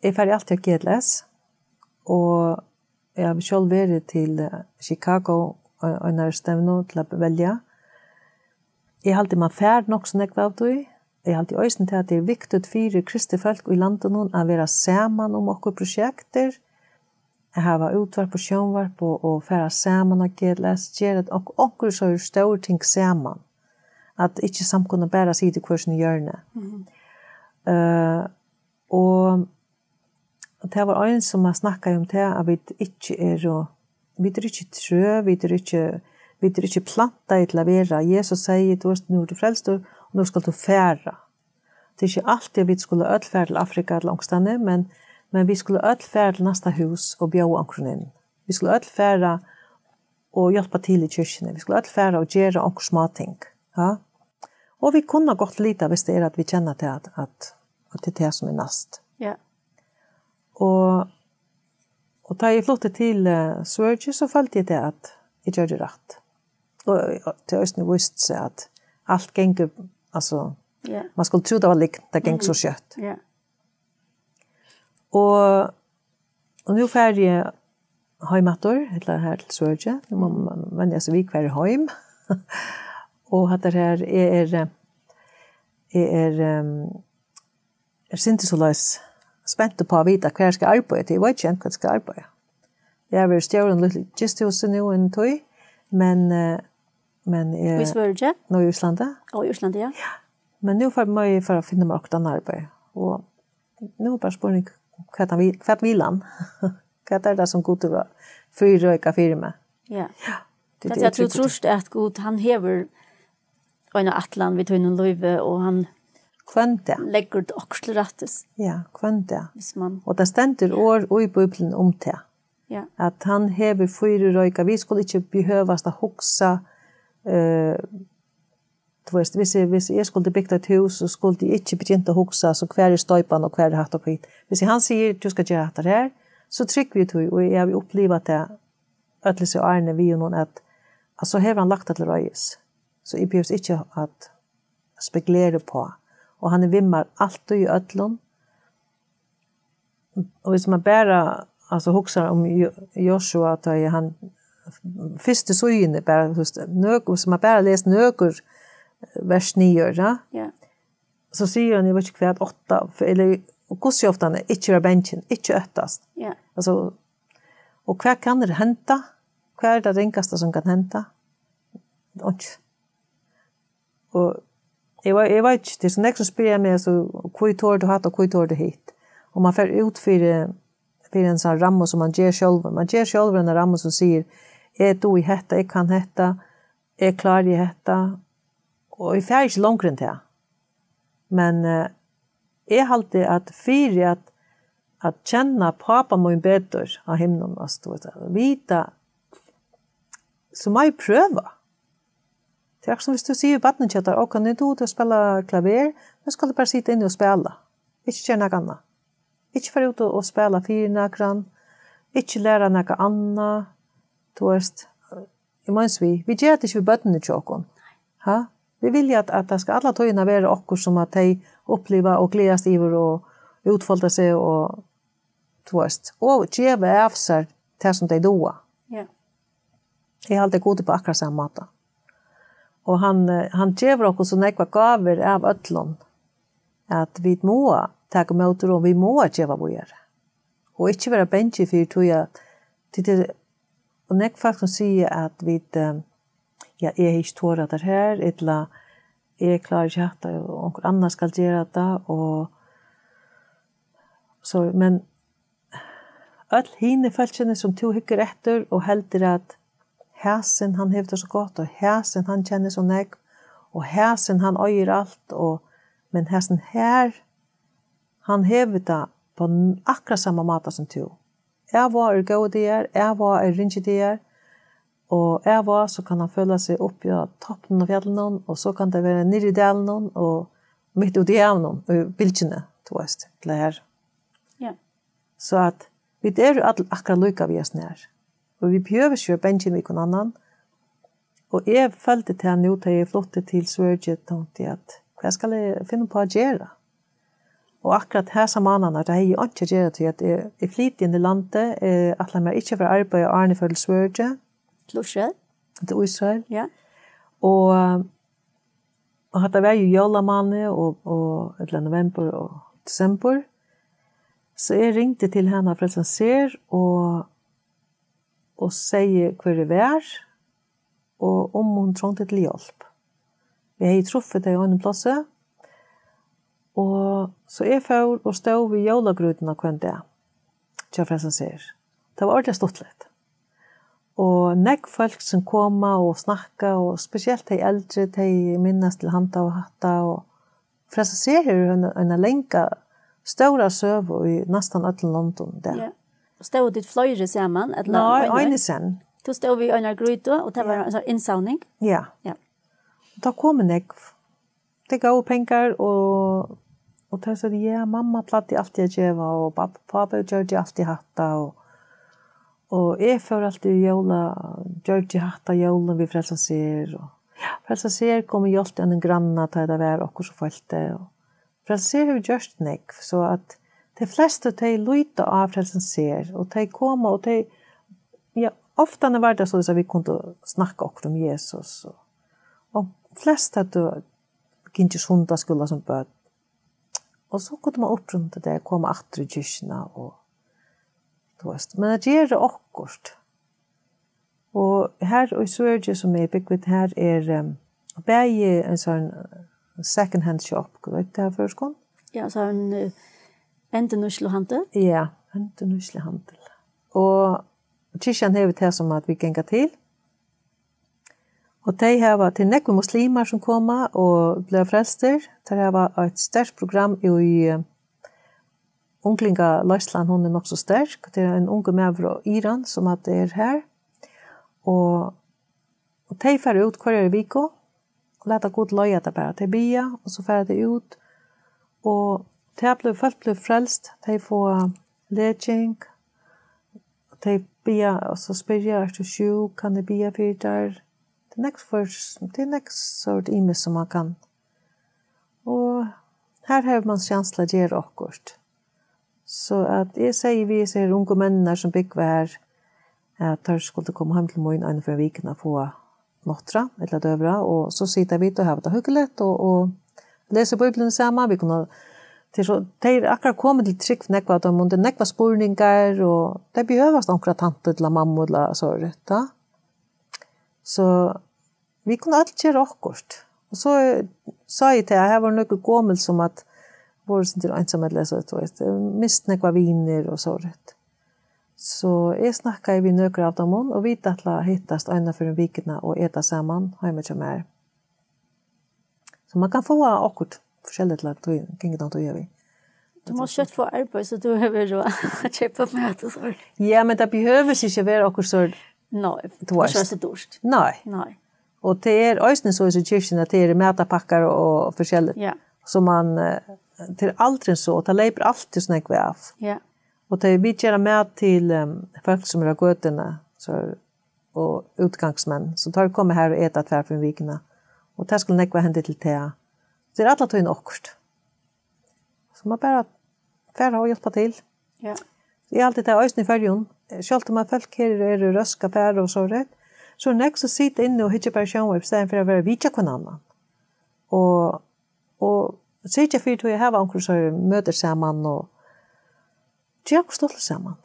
Jag får alltid gedles och jag har själv varit till Chicago och när stämmer till att välja. Jag halt man färd nog så näck av då. Jag halt ösen till att det är viktigt för kristna folk i landet att vara samman om olika projekter. Jag har utvarp på sjönvarp och färra samman och gedles. Ger det och så stor ting samman. Att inte samkunna bara sig till kursen i hjörne. Och det var en som har snackat om det att vi inte är vi är inte trö, vi är inte planta till att vara. Jesus säger du nu du frälst och nu ska du färra. Det är inte alltid vi skulle ödfärra till Afrika eller långstanne, men vi skulle ödfärra till nästa hus och bjöa omkring in. Vi skulle ödfärra och hjälpa till i kyrkene. Vi skulle ödfärra och göra omkring småting. Ja? Och vi kunde gott lite hvis det är att vi känner till att det är det som är näst. Ja. Och da jag flyttade till Sverige så följde jag det att jag gör det rätt. Och till hösten visste sig att allt gänger, alltså, man skulle tro det var likt, det gäng så kött. Ja. Och nu får jag hemmator, eller här till Sverige. Nu må man vänja sig vid kvar hem. Och att det här är inte så lös spänt på att vita hva jag ska arbeta till. Jag vet inte vad jag ska arbeta. Jag vill stjärna lite just hos nu en toy, men I Sverige? Nu i Island. Och i Island, ja. Men nu får man för att finna mig också arbete. Och nu bara spårning vad vill han? Vad är det som god att fryröka firma? Ja. Det jag tror att god han hever en atlan vid tunn löve och han kvante. Lägger det också till rättes. Ja, kvante. Man... Och det ständer år i Bibeln om det. Ja. Att han hever fryröka. Vi skulle inte behövas att huxa hvis jeg skulle bygge et hus, så skulle de ikke begynne å huske så hver støypen og hver hatt og hvitt. Hvis han sier du skal gjøre dette her, så trykker vi til, og jeg vil oppleve at det ødelig så Arne vi noen at så har han lagt det til røyes. Så jeg behøver ikke at spekulere på. Og han vimmer alt i ødelen. Og hvis man bare husker om Joshua, at han første søgene bare, hvis man bare leser nøker vers 9, ja? Ja. Så sier han, jeg vet ikke hva, 8, eller hvordan ofte han ikke er bensjen, ikke øttast. Ja. Altså, og hva kan det hente? Hva det ringeste som kan hente? Og jeg vet ikke, det er sånn jeg som spør jeg meg, så hvor tår du hatt og hvor tår du hit? Og man får ut for en sånn ramme som man gjør selv. Man gjør selv en ramme som sier, du i hetta, jeg kan hetta, jeg klarer i hetta, og jeg får ikke langt rundt det. Men jeg halte at for at kjenne pappa min bedre av himmelen, vite, så må jeg prøve. Det er som hvis du sier i badnekjøtter, ok, nå du spille klaver, nå skal du bare sitte inne og spille. Ikke gjøre noe annet. Ikke få ut og spille fire nøkron, ikke lære noe annet. Du vet, jeg må vi gjør det ikke ved badnekjøkken. Ha? Vi vill ju att det ska alla tøyna vara okkur som att de uppleva och glädjas iver och utfolda sig och tvåst. Och geva av sig det som de doa. Ja. Jag har alltid gått på akkurat samma måte. Och han gever okkur så nekva gaver av ötlån att vi må ta emot och vi må geva vågar. Och inte vara bensje för toja till och nekva folk som säger att vi ja, jeg har ikke tåret det her, eller jeg klarer ikke det, og noen annen skal gjøre det, og så, men alle hine følelsene som to hykker etter, og helder at hæsen han hever det så godt, og hæsen han kjenner så nekv, og hæsen han øyer alt, men hæsen her, han hever det på akkurat samme måte som to. Jeg var gode der, jeg var ringe der, og var så kan han føle seg opp i toppen av fjellene, og så kan det være nere i delen, og midt ut i evnen, og bildene, du vet, til her. Ja. Så at vi er jo akkurat lykka vi oss nær. Og vi behøver ikke gjøre bensjen vi kunne annan. Og jeg følte til han nå, da jeg flyttet til Sverige, tenkte jeg at hva skal jeg finne på å gjøre? Og akkurat her sammanhåndet, det er jo ikke å gjøre til at jeg flyttet inn i landet, at jeg ikke for arbeid i Arne for Sverige, til Israel. Til Israel. Ja. Og det var jo jolamanne og eller november og desember. Så jeg ringte til henne for at han ser og sier hva det var og om hun trengte til hjelp. Jeg har truffet det i en plass. Og så jeg får og stod ved jolagruten av hva det er. Til for at han ser. Det var ordentlig stått litt. Og nekk folk som kommer og snakker, og spesielt de eldre, de minnes til hanta og hatta. Og for jeg ser her en lenka større søv i nesten øtlen London. Ja. Stod ditt fløyre sammen? Nei, øyne sen. Du stod vi under gryta, og det var en innsavning? Ja. Ja. Da kom nekk. Det gav penger, og de sa, ja, mamma platt alltid å gjøre, og pappa gjør det alltid hatta, og jeg får alltid jola, gjør det hatta jolen vi frelsa ser, og frelsa ser kom og hjelpte en granna til det var okkur så følte, og frelsa ser har vi gjort nekk, så at de fleste de lytte av frelsa ser, og de kom, og de, ja, ofte var det så at vi kunne snakke okkur om Jesus, og flest hadde ikke sundagsskola som bød, Och så kunde man upprunta det, komma efter i kyrkorna och men det gör det också. Och här i Sverige som är byggt här bäge en sån second hand shop, vet du för skon? Ja, så en entenuslehandel. Ja, entenuslehandel. Och kyrkan har det som att vi gänga till. Och de har till nekve muslimer som kommer och blir frälster. De har ett stort program i Unglinga Løsland, hon är också stark. Det är en unge med från Iran som att det är här. Och de får ut hver vecka och låta god löja det bara. De bia och så får det ut. Och folk blir frälst. De får ledning. De bia och så spyr jag efter 7, kan de bia för där. Det är näst sort imis som man kan. Och här har man känsla att göra akkurat. Så att jag säger vi ser unga människor som bygger här att de skulle komma hem till mig en för en vecka och få nottra eller dövra. Och så sitter vi och har det hyggligt och läser Bibeln samman. Vi kunde det akkurat kommit till tryck för nekva, de måste nekva spurningar och det behövs några tanter eller mamma eller så rätta. Så vi kunde alltid göra akkurat. Och så sa jag till att här var något gammel som att vår inte ensamhet läser mist nekva viner och så rätt. Så jag snackade vi några av dem och vi att hittas ena för en vecka och äta samman hemma till mer. Så man kan få akkurat forskjelligt lagt och gänga då gör vi. Du måste kött få arbete så du behöver då att köpa mat och så. Ja, men det behöver inte vara också så. Nej, det är så stort. Nej. Och det är ösnen så i kyrkan att det är mätapackar och forskjelligt. Ja. Så man till aldrig så att det lever alltid såna kvar. Ja. Och det vi gör med till folk som är gåtorna så och utgångsmän så tar kommer här och äta tvär för en vecka. Och det skulle nekva hända till te. Det är alla tog in också. Så man bara färra och hjälpa till. Ja. Det är alltid det ösn i färgen. Självt om man folk här är röska färra och så rätt. Så nästa sitta inne och hitcha bara sjön istället för att vara vitja kon annan. Och sitta för att jag har onkel så möter samman och jag står samman.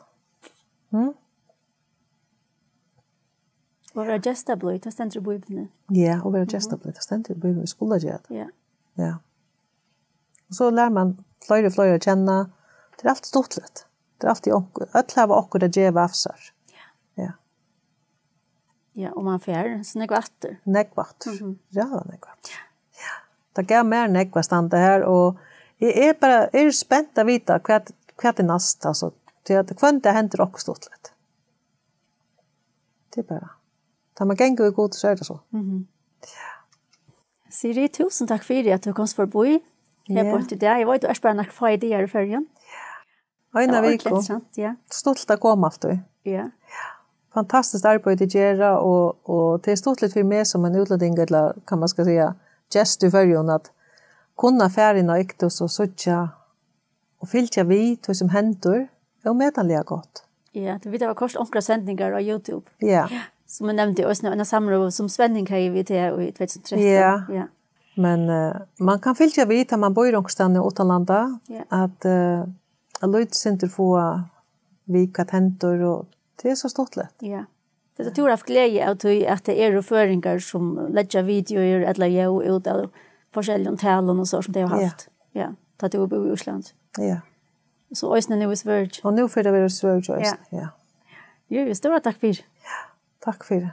Och vara gestable, det ständer i Bibeln. Ja, och vara gestable, det ständer i Bibeln. Vi skulle göra det. Ja. Ja. Och så lär man flera känna. Det är alltid stort lätt. Det är alltid att leva och det ger vafsar. Ja. Ja, och man får snäggvatter. Näggvatter. Ja, näggvatter. Ja. Det gav mer näggvastand det här och jag är spänt att veta vad det nästa alltså till att kvant det händer också stort lätt. Det är bara. Tar man gänga och god så är det så. Ja. Siri, tusen tack för att du kom förbi. Jag på till dig. Jag vet du är bara några få idéer i färgen. Ja. Ena vecka. Ja. Stolt att komma alltid. Ja. Fantastiskt arbete att göra och det är stort lite för mig som en utlänning eller kan man ska säga gest i färgen att kunna färgen och äkta så sådja och fylltja vid vad som händer och medanliga gott. Ja, det var kort onkla sändningar på YouTube. Ja. Som jag nämnde också en samråd som Svenning har vi till i 2013. Ja. Men man kan fylltja vid när man bor någonstans i utomlanda att Lloyd Center får vilka händer och det är så stort lätt. Ja. Det tror jag glädje att det är förringar som lägger videor eller jag ut av forskjellige talen och så som de har haft. Ja. Ta det bo i Island. Ja. Så ösnen nu är svårt. Och nu får det vara svårt. Ja. Jo, stora tack för. Ja. Tack för det.